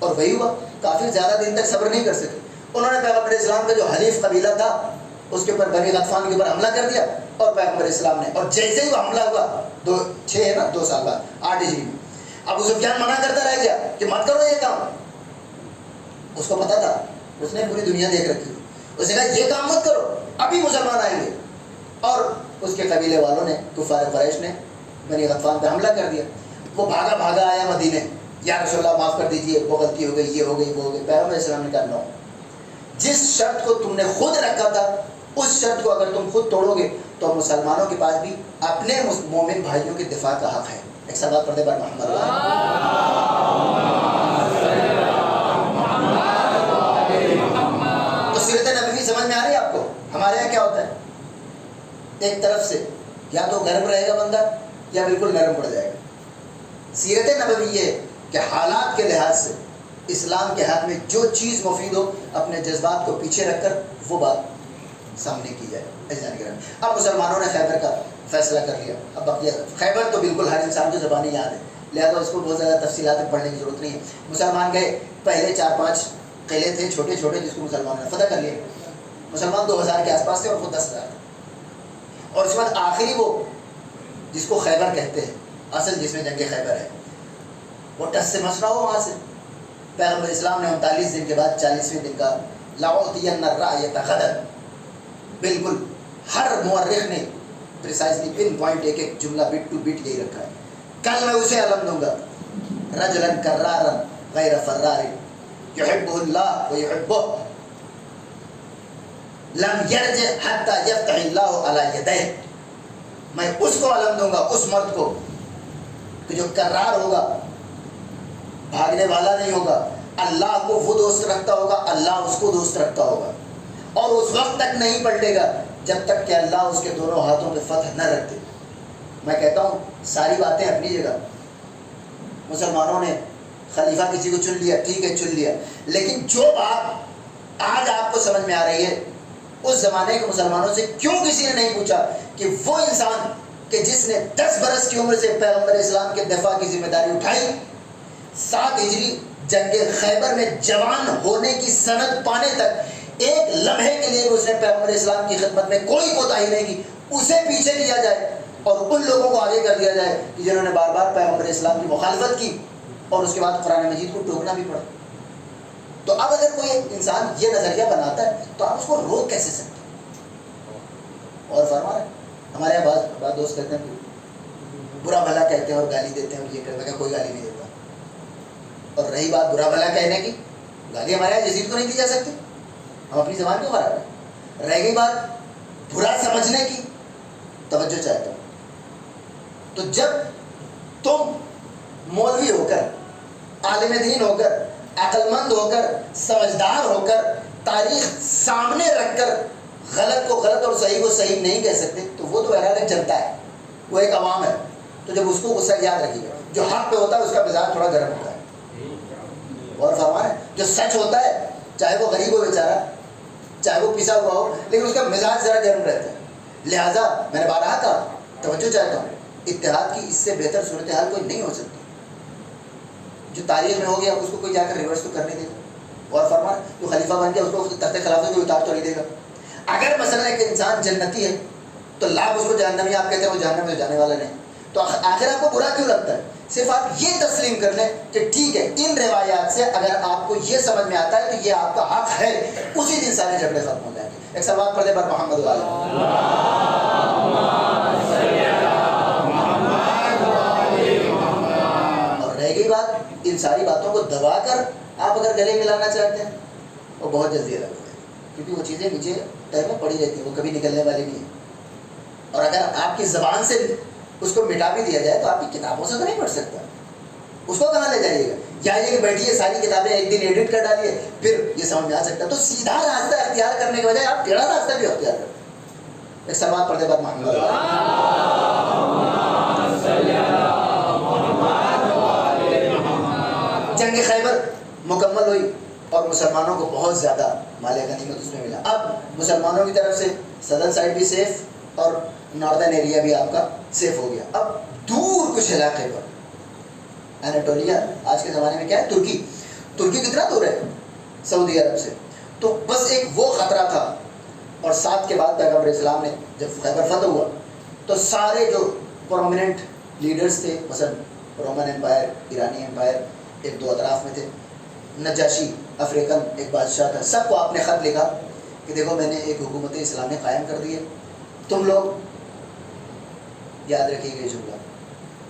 اور وہی ہوا. کافر زیادہ دن تک صبر نہیں کر سکے. انہوں نے پیغمبر اسلام کا جو حلیف قبیلہ تھا اس کے اوپر بنی غطفان کے اوپر حملہ کر دیا, اور پیغمبر اسلام نے, اور جیسے ہی وہ حملہ ہوا 2 سال بعد 8 ہجری میں, ابو سفیان منع کرتا رہ گیا کہ مت کرو یہ کام. اس کو پتا تھا, اس نے پوری دنیا دیکھ رکھی. اس نے کہا یہ کام مت کرو, ابھی مسلمان آئیں گے. اور اس کے قبیلے والوں نے, کفار قریش نے بنی غطفان پہ حملہ کر دیا. وہ بھاگا بھاگا آیا مدینے, یا رسول اللہ معاف کر دیجئے, وہ غلطی ہو گئی, یہ ہو گئی, وہ ہو گئی. پیغمبر اسلام نے کہا نو, جس شرط کو تم نے خود رکھا تھا اس شرط کو اگر تم خود توڑو گے تو مسلمانوں کے پاس بھی اپنے مومن بھائیوں کے دفاع کا حق ہے. ایک سوال پڑھتے بار محمد. تو سیرت نبوی سمجھ میں آ رہی ہے آپ کو؟ ہمارے یہاں کیا ہوتا ہے, ایک طرف سے یا تو گرم رہے گا بندہ یا بالکل نرم پڑ جائے گا. سیرت نبوی یہ کہ حالات کے لحاظ سے اسلام کے حق میں جو چیز مفید ہو اپنے جذبات کو پیچھے رکھ کر وہ بات سامنے کی جائے. اب مسلمانوں نے خیبر کا فیصلہ کر لیا. اب بقیہ خیبر تو بالکل ہر انسان کو زبانی یاد ہے, لہٰذا اس کو بہت زیادہ تفصیلات میں پڑھنے کی ضرورت نہیں ہے. مسلمان گئے, پہلے 4-5 قلعے تھے چھوٹے چھوٹے جس کو مسلمانوں نے فتح کر لیا. مسلمان 2000 کے آس پاس تھے اور خود 10,000. اور اس کے بعد آخری وہ جس کو خیبر کہتے ہیں, اصل جس میں جنگ خیبر ہے, وہ ٹس سے مس رہا ہو وہاں سے. پیغمبر اسلام نے 39 دن کے بعد 40ویں دن کا لَأُعْطِيَنَّ الرَّأْيَةَ غَدًا, بالکل ہر مورخ نے پریسائزلی پن پوائنٹ ایک جملہ بٹ ٹو بٹ یہی رکھا ہے, کل میں اسے علم دوں گا. رجلا کرارا غیر فرار یحبہ اللہ ویحبہ لم یرجع حتی یفتح اللہ علی یدیہ. میں اس کو علم دوں گا, اس مرد کو کہ جو کرار ہوگا, بھاگنے والا نہیں ہوگا, اللہ کو وہ دوست رکھتا ہوگا, اللہ اس کو دوست رکھتا ہوگا, اور اس وقت تک نہیں پلٹے گا جب تک کہ اللہ اس کے دونوں ہاتھوں پہ فتح نہ رکھ دے. میں کہتا ہوں ساری باتیں اپنی جگہ. مسلمانوں نے خلیفہ کسی کو چن لیا, ٹھیک ہے چن لیا, لیکن جو بات آج آپ کو سمجھ میں آ رہی ہے اس زمانے کے مسلمانوں سے کیوں کسی نے نہیں پوچھا کہ وہ انسان کہ جس نے 10 برس کی عمر سے پیغمبر اسلام کے دفاع کی ذمہ داری اٹھائی, 7 ہجری جنگ خیبر میں جوان ہونے کی سند پانے تک ایک لمحے کے لیے اس نے پیغمبر اسلام کی خدمت میں کوئی کوتاہی نہیں کی, اسے پیچھے کیا جائے اور ان لوگوں کو آگے کر دیا جائے کہ جنہوں نے بار بار پیغمبر اسلام کی مخالفت کی اور اس کے بعد قرآن مجید کو ٹوکنا بھی پڑا. تو اب اگر کوئی انسان یہ نظریہ بناتا ہے تو آپ اس کو روک کیسے سکتے ہیں؟ اور فرما رہے ہمارے یہاں بعض دوست کہتے ہیں برا بھلا کہتے ہیں اور گالی دیتے ہیں, اور یہ کہتے ہیں کوئی گالی نہیں دیتا. اور رہی بات برا بھلا کہنے کی, گالی ہمارے یہاں یزید کو نہیں دی جا سکتی, ہم اپنی زبان کو خراب ہے. رہ گئی بات برا سمجھنے کی, توجہ چاہتا ہوں. تو جب تم مولوی ہو کر, عالم دین ہو کر, عقل مند ہو کر, سمجھدار ہو کر, تاریخ سامنے رکھ کر غلط کو غلط اور صحیح کو صحیح نہیں کہہ سکتے, تو وہ تو بہرحال ایک جنتا ہے, وہ ایک عوام ہے. تو جب اس کو غصہ یاد رکھیے گا, جو حق پہ ہوتا ہے اس کا مزاج تھوڑا گرم ہوتا ہے. اور فرمان ہے جو سچ ہوتا ہے چاہے وہ غریب ہو بیچارہ, چاہے وہ پیسا ہوا ہو, لیکن اس کا مزاج ذرا گرم رہتا ہے. لہٰذا میں نے بارہا کہا, توجہ چاہتا ہوں, اتحاد کی اس سے بہتر صورتحال کوئی نہیں ہو سکتی. جو تاریخ میں ہو گیا اس کو کوئی جا کر ریورس تو کرنے دے گا. اور فرمان جو خلیفہ بن گیا اس کو تخت خلافت کو اتار تو نہیں دے گا. اگر مثلا ایک انسان جنتی ہے تو لاکھ اس کو جہنمی آپ کہتے ہیں وہ جہنم میں جانے والا نہیں, تو آخر آپ کو برا کیوں لگتا ہے؟ صرف آپ یہ تسلیم کر لیں کہ ٹھیک ہے ان روایات سے اگر آپ کو یہ سمجھ میں آتا ہے تو یہ آپ کا حق ہے, اسی دن سارے جھگڑے ختم ہو جائیں گے. ایک سوال پڑھتے پر محمد اور رہ گئی بات, ان ساری باتوں کو دبا کر آپ اگر گلے ملانا چاہتے ہیں وہ بہت جلدی الگ ہو جائے, کیونکہ وہ چیزیں نیچے تہ میں پڑی رہتی ہیں, وہ کبھی نکلنے والی نہیں ہے. اور اگر آپ کی زبان سے اس کو مٹا بھی دیا جائے تو آپ کی کتابوں سے تو نہیں پڑھ سکتا, اس کو کہاں لے جائیے گا؟ یا یہ کہ بیٹھیے ساری کتابیں ایک دن ایڈٹ کر ڈالیے پھر یہ سمجھ میں آ سکتا. تو سیدھا راستہ اختیار کرنے کے بجائے آپ ٹیڑھا راستہ بھی اختیار کریں. ایک سوال پڑھتے بعد محمد جنگ خیبر مکمل ہوئی اور مسلمانوں کو بہت زیادہ مال غنیمت اس میں ملا. اب مسلمانوں کی طرف سے سدرن سائڈ بھی سیف اور ناردرن ایریا بھی آپ کا سیف ہو گیا. اب دور کچھ علاقے پر اینٹولیا, آج کے زمانے میں کیا ہے ترکی, ترکی کتنا دور ہے سعودی عرب سے. تو بس ایک وہ خطرہ تھا. اور 7 کے بعد پیغمبر اسلام نے جب خیبر فتح ہوا تو سارے جو پرومیننٹ لیڈرز تھے، مثلا رومن امپائر، ایرانی امپائر ایک دو اطراف میں تھے، نجاشی افریقن ایک بادشاہ تھا، سب کو آپ نے خط لکھا کہ دیکھو میں نے ایک حکومت اسلامی قائم کر دی ہے، تم لوگ یاد رکھیے گا یہ جملہ.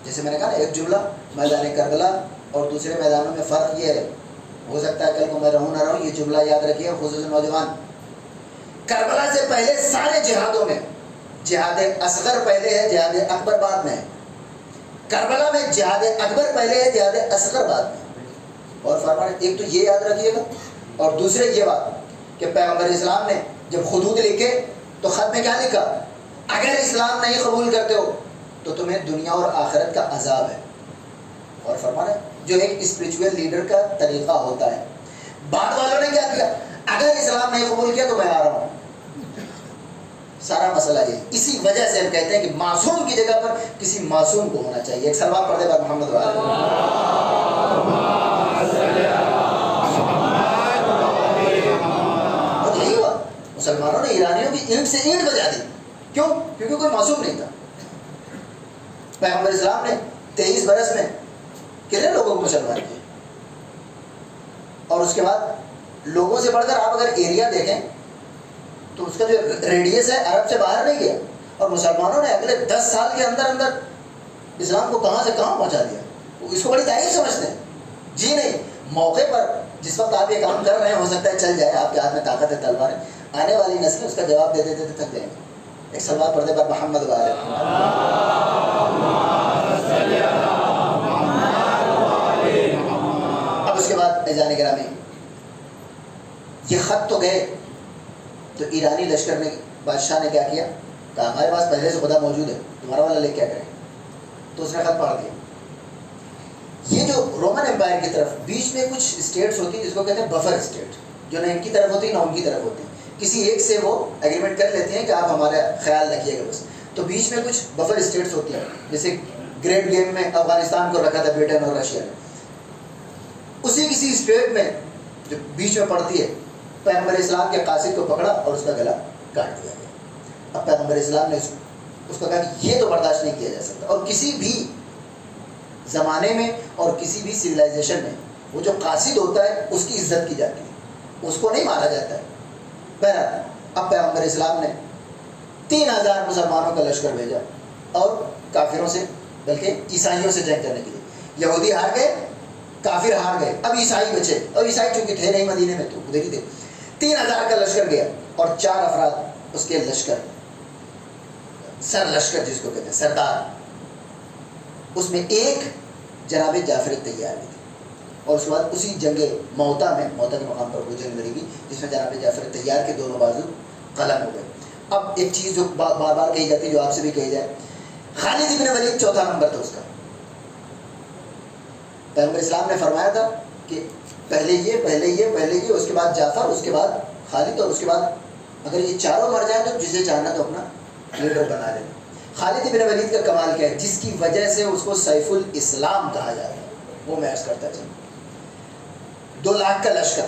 جیسے میں نے کہا نا ایک جملہ میدان کربلا اور دوسرے میدانوں میں فرق یہ ہے، ہو سکتا ہے کل کو میں رہوں نہ رہوں، یہ جملہ یاد رکھیے خصوصاً نوجوان. کربلا سے پہلے سارے جہادوں میں جہاد اصغر پہلے ہے، جہاد اکبر بعد میں ہے. کربلا میں جہاد اکبر پہلے ہے، جہاد اصغر بعد میں. اور فرمایا ایک تو یہ یاد رکھیے گا، اور دوسرے یہ بات کہ پیغمبر اسلام نے جب خطوط لکھے تو خط میں کیا لکھا؟ اگر اسلام نہیں قبول کرتے ہو تو تمہیں دنیا اور آخرت کا عذاب ہے. اور فرمایا جو ایک اسپرچوئل لیڈر کا طریقہ ہوتا ہے. بعد والوں نے کیا کیا؟ اگر اسلام نہیں قبول کیا تو میں آ رہا ہوں. سارا مسئلہ یہ، اسی وجہ سے ہم کہتے ہیں کہ معصوم کی جگہ پر کسی معصوم کو ہونا چاہیے. ایک سلوات پڑھ دے بار محمد اور یہی ہوا. مسلمانوں نے ایرانیوں کی اینٹ سے اینٹ بجا دی. کیوں؟ کیونکہ کوئی معصوم نہیں تھا. پیغمبر اسلام نے 23 برس میں کتنے لوگوں کو مسلمان کیے، اور اس کے بعد لوگوں سے بڑھ کر آپ اگر ایریا دیکھیں تو اس کا جو ریڈیس ہے عرب سے باہر نہیں گیا. اور مسلمانوں نے اگلے 10 سال کے اندر اندر اسلام کو کہاں سے کہاں پہنچا دیا. اس کو بڑی تعریف سمجھتے ہیں. جی نہیں، موقع پر جس وقت آپ یہ کام کر رہے ہیں ہو سکتا ہے چل جائے، آپ کے ہاتھ میں طاقت ہے، تلوار ہے. آنے والی نسلیں اس کا جواب دیتے دیتے تھک جائیں گے. ایک سلوات پڑھتے پر محمد والے. اب اس کے بعد اعزان گرامی یہ خط تو گئے تو ایرانی لشکر نے، بادشاہ نے کیا کیا؟ کہا ہمارے پاس پہلے سے خدا موجود ہے، تمہارا والا لے کیا کریں. تو اس نے خط پڑھ دیا. یہ جو رومن امپائر کی طرف بیچ میں کچھ اسٹیٹس ہوتی ہیں جس کو کہتے ہیں بفر اسٹیٹ، جو نہ ان کی طرف ہوتی ہے نہ ان کی طرف ہوتی ہے. کسی ایک سے وہ ایگریمنٹ کر لیتے ہیں کہ آپ ہمارا خیال رکھیے گا بس. تو بیچ میں کچھ بفر اسٹیٹس ہوتی ہیں، جیسے گریٹ گیم میں افغانستان کو رکھا تھا برٹن اور رشیا نے. اسی کسی اسٹیٹ میں جو بیچ میں پڑتی ہے، پیغمبر اسلام کے قاصد کو پکڑا اور اس کا گلا کاٹ دیا گیا. اب پیغمبر اسلام نے اس کو کہا کہ یہ تو برداشت نہیں کیا جا سکتا. اور کسی بھی زمانے میں اور کسی بھی سویلائزیشن میں وہ جو قاصد ہوتا ہے اس کی عزت کی جاتی ہے، اس کو نہیں مارا جاتا ہے. بہرحال اب پیغمبر اسلام نے 3000 مسلمانوں کا لشکر بھیجا اور کافروں سے، بلکہ عیسائیوں سے جنگ کرنے کے لیے. یہودی ہار گئے، کافر ہار گئے، اب عیسائی بچے. اور عیسائی چونکہ تھے نہیں مدینے میں تو دیکھیے 3000 کا لشکر گیا اور 4 افراد اس کے لشکر، سر لشکر جس کو کہتے ہیں سردار، اس میں ایک جناب جعفر تیار بھی تھے. اور اس کے بعد اسی جنگ موتا میں، موتا کے مقام پر وہ جنگ لڑی گئی جس میں جناب جعفر تیار کے دونوں بازو قلم ہو گئے. اب ایک چیز جو بار بار کہی جاتی ہے، جو آپ سے بھی کہی جائے، خالد بن ولید 4تھا نمبر تھا اس کا. پیغمبر اسلام نے فرمایا تھا کہ پہلے یہ پہلے یہ پہلے یہ، اس کے بعد جعفر، اس کے بعد خالد، اور اس کے بعد اگر یہ چاروں مر جائیں تو جسے چاہنا تو اپنا لیڈر بنا لینا. خالد بن ولید کا کمال کیا ہے؟ جس کی وجہ سے اس کو سیف الاسلام کہا جاتا ہے، وہ میں عرض کرتا چلوں. 2 لاکھ کا لشکر،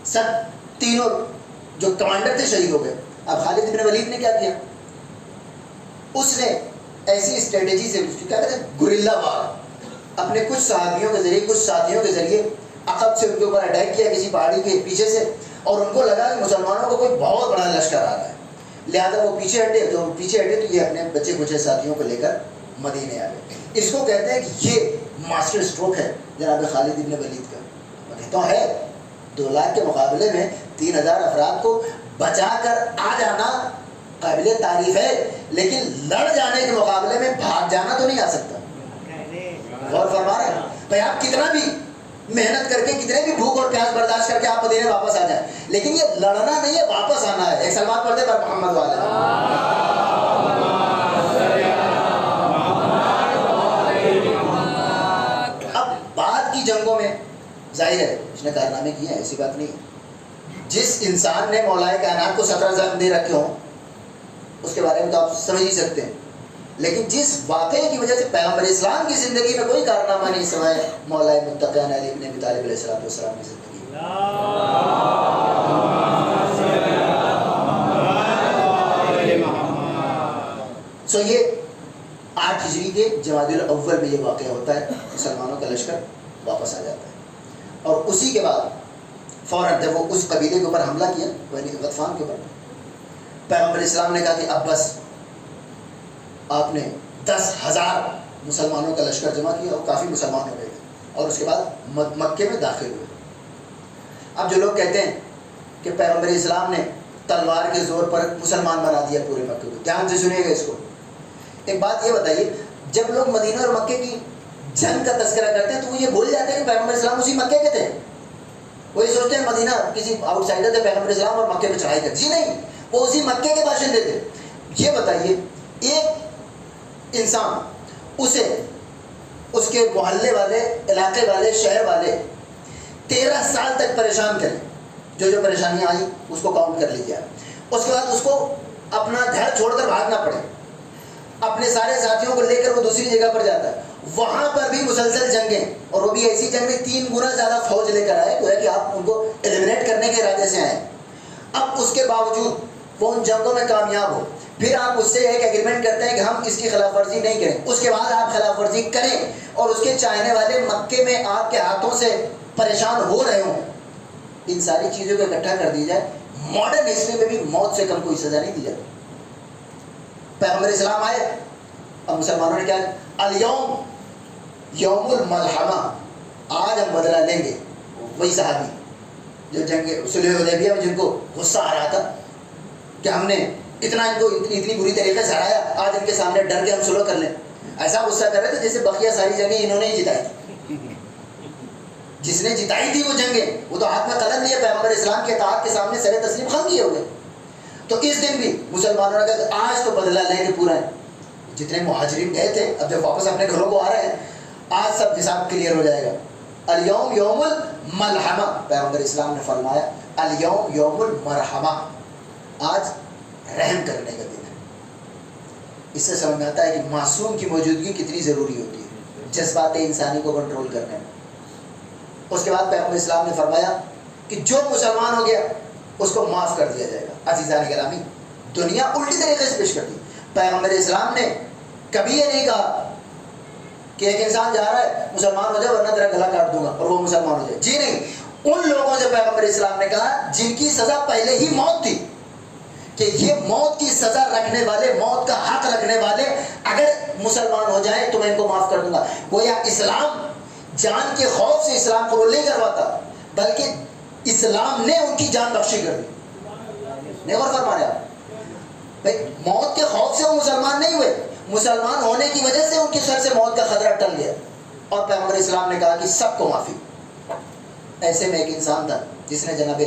سب تینوں جو کمانڈر تھے شہید ہو گئے. اب خالد بن ولید نے کیا کیا؟ اس نے ایسی اسٹریٹجی سے، اس کی کیا کہتے ہیں گوریلا وار، اپنے کچھ صحابیوں کے ذریعے، کچھ ساتھیوں کے ذریعے عقب سے ان کے اوپر اٹیک کیا کسی پہاڑی کے پیچھے سے. اور ان کو لگا کہ مسلمانوں کو کوئی بہت بڑا لشکر آ رہا ہے، لہٰذا وہ پیچھے ہٹے. تو پیچھے ہٹے تو یہ اپنے بچے کچھ ساتھیوں کو لے کر مدینے آ گئے. اس کو کہتے ہیں کہ یہ ماسٹر اسٹروک ہے جناب خالد بن ولید کا. میں کہتا ہوں ہے 2 لاکھ کے مقابلے میں 3000 افراد کو بچا کر آ جانا قابل تعریف ہے، لیکن لڑ جانے کے مقابلے میں بھاگ جانا تو نہیں آ سکتا. غور فرما رہے ہیں بھائی، آپ کتنا بھی محنت کر کے، کتنے بھی بھوک اور پیاس برداشت کر کے آپ مدینے واپس آ جائیں، لیکن یہ لڑنا نہیں ہے، واپس آنا ہے. ایک سلوات پڑھتے پر محمد والے. اب بعد کی جنگوں میں ظاہر ہے اس نے کارنامے کیے ہیں، ایسی بات نہیں ہے. جس انسان نے مولا کائنات کو 17 زخم دے رکھے ہوں اس کے بارے میں تو آپ سمجھ ہی سکتے ہیں. لیکن جس واقعے کی وجہ سے پیغمبر اسلام کی زندگی میں کوئی کارنامہ نہیں سوائے مولا متقین علی بن ابی طالب علیہ السلام کی زندگی. سو یہ 8 ہجری کے جمادی الاول میں یہ واقعہ ہوتا ہے. مسلمانوں کا لشکر واپس آ جاتا ہے اور اسی کے بعد فوراً جب وہ اس قبیلے کے اوپر حملہ کیا یعنی غطفان کے اوپر, پیغمبر اسلام نے کہا کہ اب بس آپ نے 10,000 مسلمانوں کا لشکر جمع کیا اور کافی مسلمان ہو گئے تھے, اور اس کے بعد مکے میں داخل ہوئے. اب جو لوگ کہتے ہیں کہ پیغمبر اسلام نے تلوار کے زور پر مسلمان بنا دیا پورے مکے کو, دھیان سے سنیے گا اس کو. ایک بات یہ بتائیے, جب لوگ مدینہ اور مکے کی جنگ کا تذکرہ کرتے ہیں تو وہ یہ بھول جاتے ہیں کہ پیغمبر اسلام اسی مکے کے تھے. وہ یہ سوچتے ہیں مدینہ کسی آؤٹ سائڈر تھے, پیغمبر اسلام اور مکے پہ چڑھائی کر. جی نہیں, وہ اسی مکے کے باشندے تھے. یہ بتائیے ایک انسان اسے اس کے محلے والے, علاقے والے, شہر والے 13 سال تک پریشان کریں, جو پریشانیاں آئیں اس کو کاؤنٹ کر لیجیے. اس کے بعد اس کو اپنا گھر چھوڑ کر بھاگنا پڑے, اپنے سارے ساتھیوں کو لے کر وہ دوسری جگہ پر جاتا ہے, وہاں پر بھی مسلسل جنگیں, اور وہ بھی ایسی جنگ میں 3 گنا زیادہ فوج لے کر آئے, گویا کہ آپ ان کو ایلیمنیٹ کرنے کے ارادے سے آئے. اب اس کے باوجود وہ ان جنگوں میں کامیاب ہو, پھر آپ اس سے ایک ایگریمنٹ کرتے ہیں کہ ہم اس کی خلاف ورزی نہیں کریں. اس کے بعد آپ خلاف ورزی کریں اور اس کے چاہنے والے مکے میں آپ کے ہاتھوں سے پریشان ہو رہے ہوں. ان ساری چیزوں کو اکٹھا کر دی جائے, ماڈرن ہسٹری میں بھی موت سے کم کوئی سزا نہیں دی جاتی. پیغمبر اسلام آئے, اب مسلمانوں نے کیا, الیوم یوم الملحمہ, آج ہم بدلہ لیں گے. وہی صحابی جو جنگ صلح حدیبیہ میں جن کو غصہ آ رہا تھا کہ ہم نے اتنا ان کو اتنی بری طریقے سے ہرایا, آج ان کے سامنے ڈر کے ہم صلح کر لیں. ایسا غصہ کر رہے تھے جیسے بقیہ ساری جنگیں انہوں نے ہی جتائی تھی. جس نے جتائی تھی وہ جنگیں, وہ تو ہاتھ میں قلم لیے پیغمبر اسلام کے اطاعت کے سامنے سر تسلیم خم کیے ہوئے. تو اس دن بھی مسلمانوں نے کہا کہ آج تو بدلہ لیں گے پورا. جتنے مہاجرین گئے تھے اب جب واپس اپنے گھروں کو آ رہے ہیں, آج سب حساب کلیئر ہو جائے گا. الیوم یوم الملحمہ, پیغمبر اسلام نے فرمایا الیوم یوم المرحمہ, آج رحم کرنے کا دن ہے. اس سے سمجھ میں آتا ہے کہ معصوم کی موجودگی کتنی ضروری ہوتی ہے جذبات انسانی کو کنٹرول کرنے میں. اس کے بعد پیغمبر اسلام نے فرمایا کہ جو مسلمان ہو گیا اس کو معاف کر دیا جائے گا. عزیزان گرامی, دنیا الٹی طریقے سے پیش کرتی. پیغمبر اسلام نے کبھی یہ نہیں کہا کہ ایک انسان جا رہا ہے مسلمان ہو جائے ورنہ تیرا گلا کاٹ دوں گا, اور وہ مسلمان ہو جائے. جی نہیں, ان لوگوں سے پیغمبر اسلام نے کہا جن کی سزا پہلے ہی موت تھی کہ یہ موت کی سزا رکھنے والے, موت کا حق رکھنے والے اگر مسلمان ہو جائیں تو میں ان کو معاف کر دوں گا. گویا اسلام جان کے خوف سے اسلام قبول نہیں کرواتا, بلکہ اسلام نے ان کی جان بخشی کر دی. نہیں غور فرما رہے آپ بھائی, موت کے خوف سے وہ مسلمان نہیں ہوئے, مسلمان ہونے کی وجہ سے ان کے سر سے موت کا خطرہ ٹل گیا. اور پیغمبر اسلام نے کہا کہ سب کو معافی. ایسے میں ایک انسان تھا جس نے جناب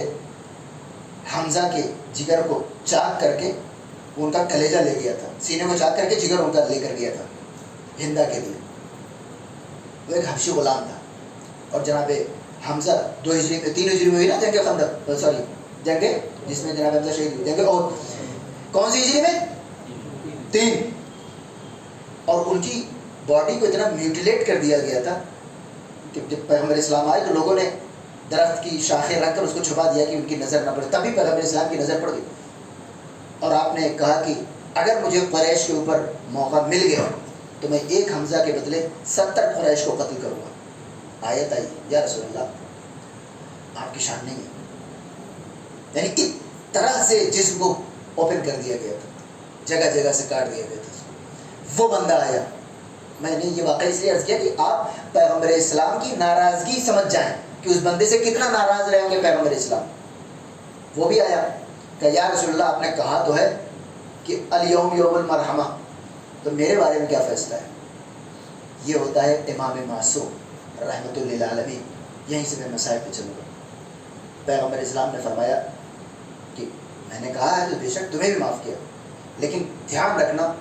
حمزہ کے جگر کو چاک کر کے ان کا کلیجہ لے گیا تھا, سینے کو چاک کر کے جگر ان کا لے کر گیا تھا ہندا کے لیے. وہ ایک حبشی غلام تھا, اور جناب حمزہ 3 ہجری میں ہوئی نا جنگ خندق, سوری جنگ جس میں جناب حمزہ شہید ہوئے, جنگ اور کون سی ہجری میں 3. اور ان کی باڈی کو اتنا میوٹیلیٹ کر دیا گیا تھا کہ جب پیغمبر اسلام آئے تو لوگوں نے درخت کی شاخیں رکھ کر اس کو چھپا دیا کہ ان کی نظر نہ پڑے. تبھی پیغمبر اسلام کی نظر پڑ گئی, اور آپ نے کہا کہ اگر مجھے قریش کے اوپر موقع مل گیا تو میں ایک حمزہ کے بدلے 70 قریش کو قتل کروں گا. آیت آئی یا رسول اللہ آپ کی شان نہیں ہے. یعنی اس طرح سے جسم کو اوپن کر دیا گیا تھا, جگہ جگہ سے کاٹ دیا گیا تھا. وہ بندہ آیا, میں نے یہ واقعہ اس لیے عرض کیا کہ آپ پیغمبر اسلام کی ناراضگی سمجھ جائیں کہ اس بندے سے کتنا ناراض رہے ہوں گے پیغمبر اسلام. وہ بھی آیا کہ یا رسول اللہ آپ نے کہا تو ہے کہ الیوم یوم المرحمہ, تو میرے بارے میں کیا فیصلہ ہے؟ یہ ہوتا ہے امام معصوم رحمۃ للعالمین. یہیں سے میں مسائل پہ چلوں گا. پیغمبر اسلام نے فرمایا کہ میں نے کہا ہے تو بے شک تمہیں بھی معاف کیا, لیکن دھیان رکھنا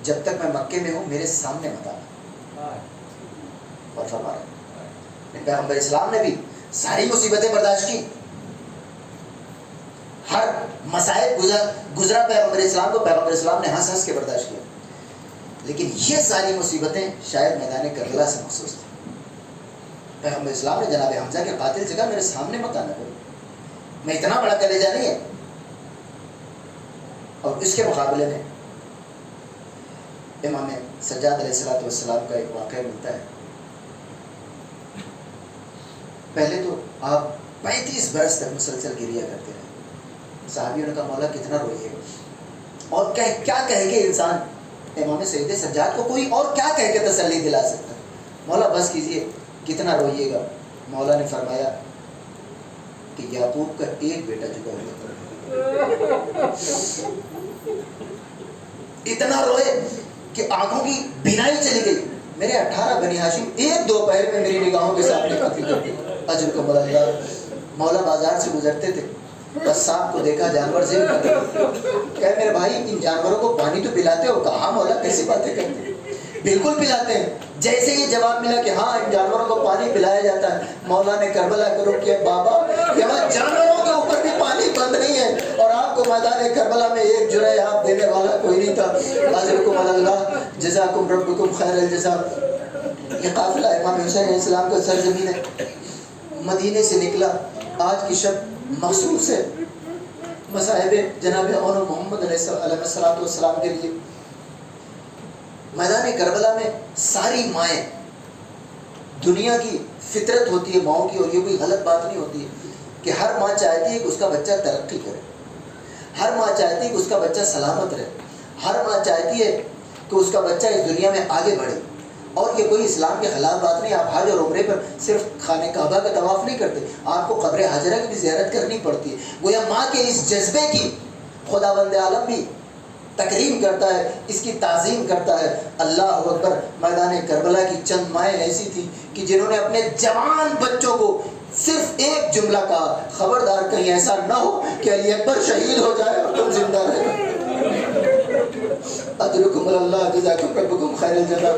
جب تک میں مکے میں ہوں میرے سامنے مت آنا. اور فرما رہا پیغمبر اسلام نے بھی ساری مصیبتیں برداشت کی, ہر مسائل گزرا پیغمبر اسلام کو پیغمبر اسلام نے ہنس ہنس کے برداشت کیا. لیکن یہ ساری مصیبتیں شاید میدان کربلا سے محسوس تھیں. پیغمبر اسلام نے جناب حمزہ کے قاتل سے کہا میرے سامنے مت آنا کرو, میں اتنا بڑا کلیجہ نہیں ہے. اور اس کے مقابلے میں امام سجاد علیہ السلام کا ایک واقعہ ملتا ہے. پہلے تو آپ 35 برس تک مسلسل گریا کرتے رہے. صحابیوں نے کہا مولا کتنا روئیے گا, اور کیا کہہ کے انسان امام سید سجاد کو کوئی اور کیا کہہ کے تسلی دلا سکتا ہے, مولا بس کیجئے کتنا روئیے گا. مولا نے فرمایا کہ یعقوب کا ایک بیٹا جدا ہوا. اتنا روئے کہ آنکھوں کی بینائی چلی گئی. میرے 18 بنی ہاشم ایک دوپہر میں میری نگاہوں کے سامنے قتل کر دی. اجر کو مولا مولا بازار سے گزرتے تھے, بس سانپ کو دیکھا جانور سے کہ میرے بھائی ان جانوروں کو پانی تو پلاتے ہو؟ کہا مولا کیسی باتیں کرتے, بالکل پلاتے ہیں. جیسے یہ جواب ملا کہ ہاں ان جانوروں کو پانی پلایا جاتا ہے, مولا نے کربلا کرو کہ بابا یہاں جانوروں کے اوپر بھی پانی بند نہیں ہے, اور آپ کو میدان کربلا میں ایک جرعہ آپ دینے والا کوئی نہیں تھا. اجرکم اللہ جزاکم ربکم خیر الجزا. یہ قافلہ امام حسین علیہ السلام کا سرزمین ہے, مدینے سے نکلا. آج کی شب مخصوص ہے مصائب جناب اون محمد علیہ السلام کے لیے. میدان کربلا میں ساری مائیں, دنیا کی فطرت ہوتی ہے ماؤں کی, اور یہ کوئی غلط بات نہیں ہوتی ہے کہ ہر ماں چاہتی ہے کہ اس کا بچہ ترقی کرے, ہر ماں چاہتی ہے کہ اس کا بچہ سلامت رہے, ہر ماں چاہتی ہے کہ اس کا بچہ اس دنیا میں آگے بڑھے. اور یہ کوئی اسلام کے خلاف بات نہیں. آپ حج اور عمرے پر صرف خانہ کعبہ کا طواف نہیں کرتے, آپ کو قبر حاجرہ کی بھی زیارت کرنی پڑتی ہے. گویا ماں کے اس جذبے کی خداوند عالم بھی تکریم کرتا ہے, اس کی تعظیم کرتا ہے. اللہ اکبر. میدان کربلا کی چند مائیں ایسی تھی کہ جنہوں نے اپنے جوان بچوں کو صرف ایک جملہ کہا, خبردار کہیں ایسا نہ ہو کہ علی اکبر شہید ہو جائے اور تم زندہ رہے. اجرکم اللہ جزاکم ربکم خیر الجزا.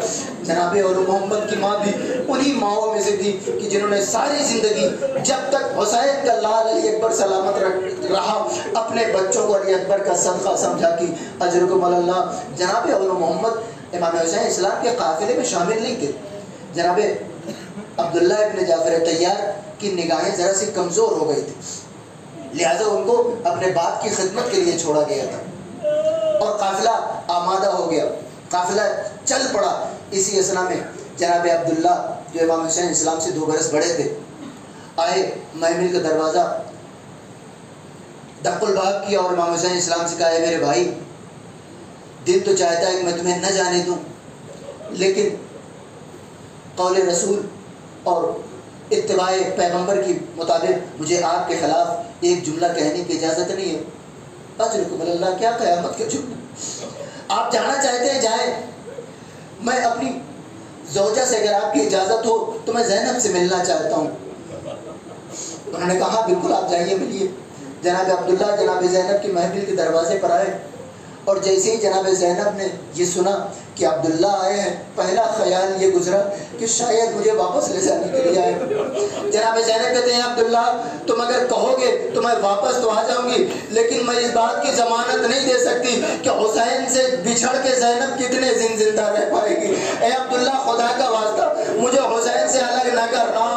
جناب اور محمد کی ماں بھی انہی ماؤں میں سے تھی کہ جنہوں نے ساری زندگی جب تک حسین کا لال علی اکبر سلامت رہا اپنے بچوں کو علی اکبر کا صدقہ سمجھا کی. اجرکم اللہ. جناب اور محمد امام حسین اسلام کے قافلے میں شامل نہیں تھے. جناب عبداللہ ابن جعفر طیار کی نگاہیں ذرا سی کمزور ہو گئی تھی, لہذا ان کو اپنے باپ کی خدمت کے لیے چھوڑا گیا تھا, اور قافلہ آمادہ ہو گیا, قافلہ چل پڑا. اسی اسنا میں جناب عبداللہ جو امام حسین اسلام سے 2 برس بڑے تھے آئے, محمل کا دروازہ دق الباب کیا اور امام حسین اسلام سے کہا ہے میرے بھائی دل تو چاہتا ہے کہ میں تمہیں نہ جانے دوں, لیکن قول رسول اور اتباع پیغمبر کی مطابق مجھے آپ کے خلاف ایک جملہ کہنے کی اجازت نہیں ہے. اجرکم اللہ. کیا قیامت کا جملہ؟ آپ جانا چاہتے ہیں جائیں, میں اپنی زوجہ سے اگر آپ کی اجازت ہو تو میں زینب سے ملنا چاہتا ہوں. انہوں نے کہا بالکل آپ جائیے ملیے. جناب عبداللہ جناب زینب کی محفل کے دروازے پر آئے, اور جیسے ہی جناب زینب نے یہ سنا کہ عبداللہ آئے ہیں, پہلا خیال یہ گزرا کہ شاید مجھے واپس لے جانے کے لیے آئے. جناب زینب کہتے ہیں عبداللہ تم اگر کہو گے تو میں واپس تو آ جاؤں گی, لیکن میں اس بات کی ضمانت نہیں دے سکتی کہ حسین سے بچھڑ کے زینب کتنے دن زندہ رہ پائے گی. اے عبداللہ خدا کا واسطہ مجھے حسین سے الگ نہ کرنا.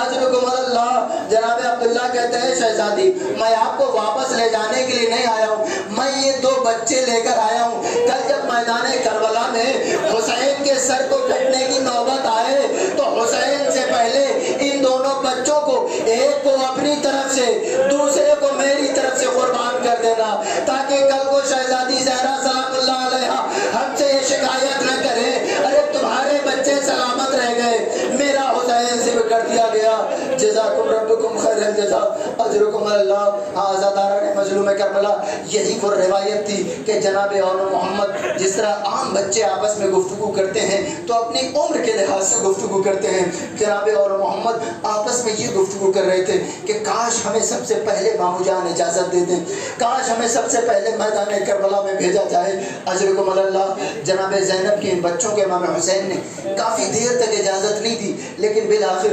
اجرکم اللہ. جناب عبداللہ کہتے ہیں شہزادی میں آپ کو واپس لے جانے کے لیے نہیں آیا ہوں, میں یہ 2 بچے لے کر آیا ہوں. کل جب میدان کربلا میں حسین کے سر کو کٹنے کی نوبت آئے تو حسین سے پہلے ان دونوں بچوں کو, ایک کو اپنی طرف سے دوسرے کو میری طرف سے قربان کر دینا, تاکہ کل کو شہزادی زہرا سلام اللہ علیہا ہم سے یہ شکایت نہ کرے ارے تمہارے بچے سلامت رہ گئے, میرا حسین سے کر دیا گیا. جزاکم ربکم خیر الجزا. اجرکم اللہ. آزاداران مظلوم کربلا یہی وہ روایت تھی کہ جناب اون محمد جس طرح عام بچے آپس میں گفتگو کرتے ہیں تو اپنی عمر کے لحاظ سے گفتگو کرتے ہیں, جناب اون محمد آپس میں یہ گفتگو کر رہے تھے کہ کاش ہمیں سب سے پہلے مامو جان اجازت دے دیں, کاش ہمیں سب سے پہلے میدان کربلا میں بھیجا جائے. اجرکم اللہ. جناب زینب کے بچوں کے امام حسین نے کافی دیر تک اجازت نہیں دی, لیکن بالآخر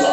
2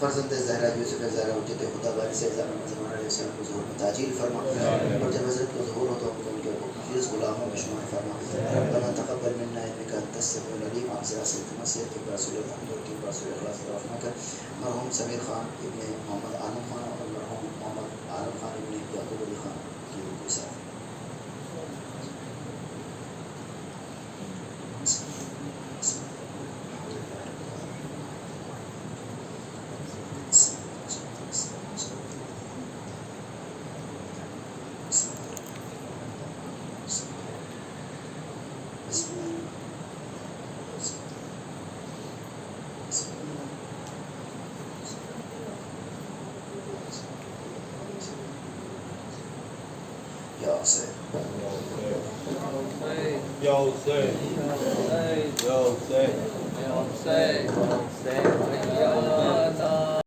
فرزند زہرا یوسف زہرا حجت خدا باری سے زمان علیہ السلام کو ظہور میں تاجیل فرما اور جب حضرت کو ظہور ہو تو ہم کو ان کے مخلص غلاموں میں شمار فرما ربنا تقبل منا انك انت السميع العليم عن سیدنا سید رسول اللہ کی رسول اخلاص رحمہ کر مرحوم سمیر خان ابن محمد عالم خان اور مرحوم محمد عالم خان ابن یعقوب علی خان کی روح کو صاف یا حسین Yo, say. Yo, say. Yo, say.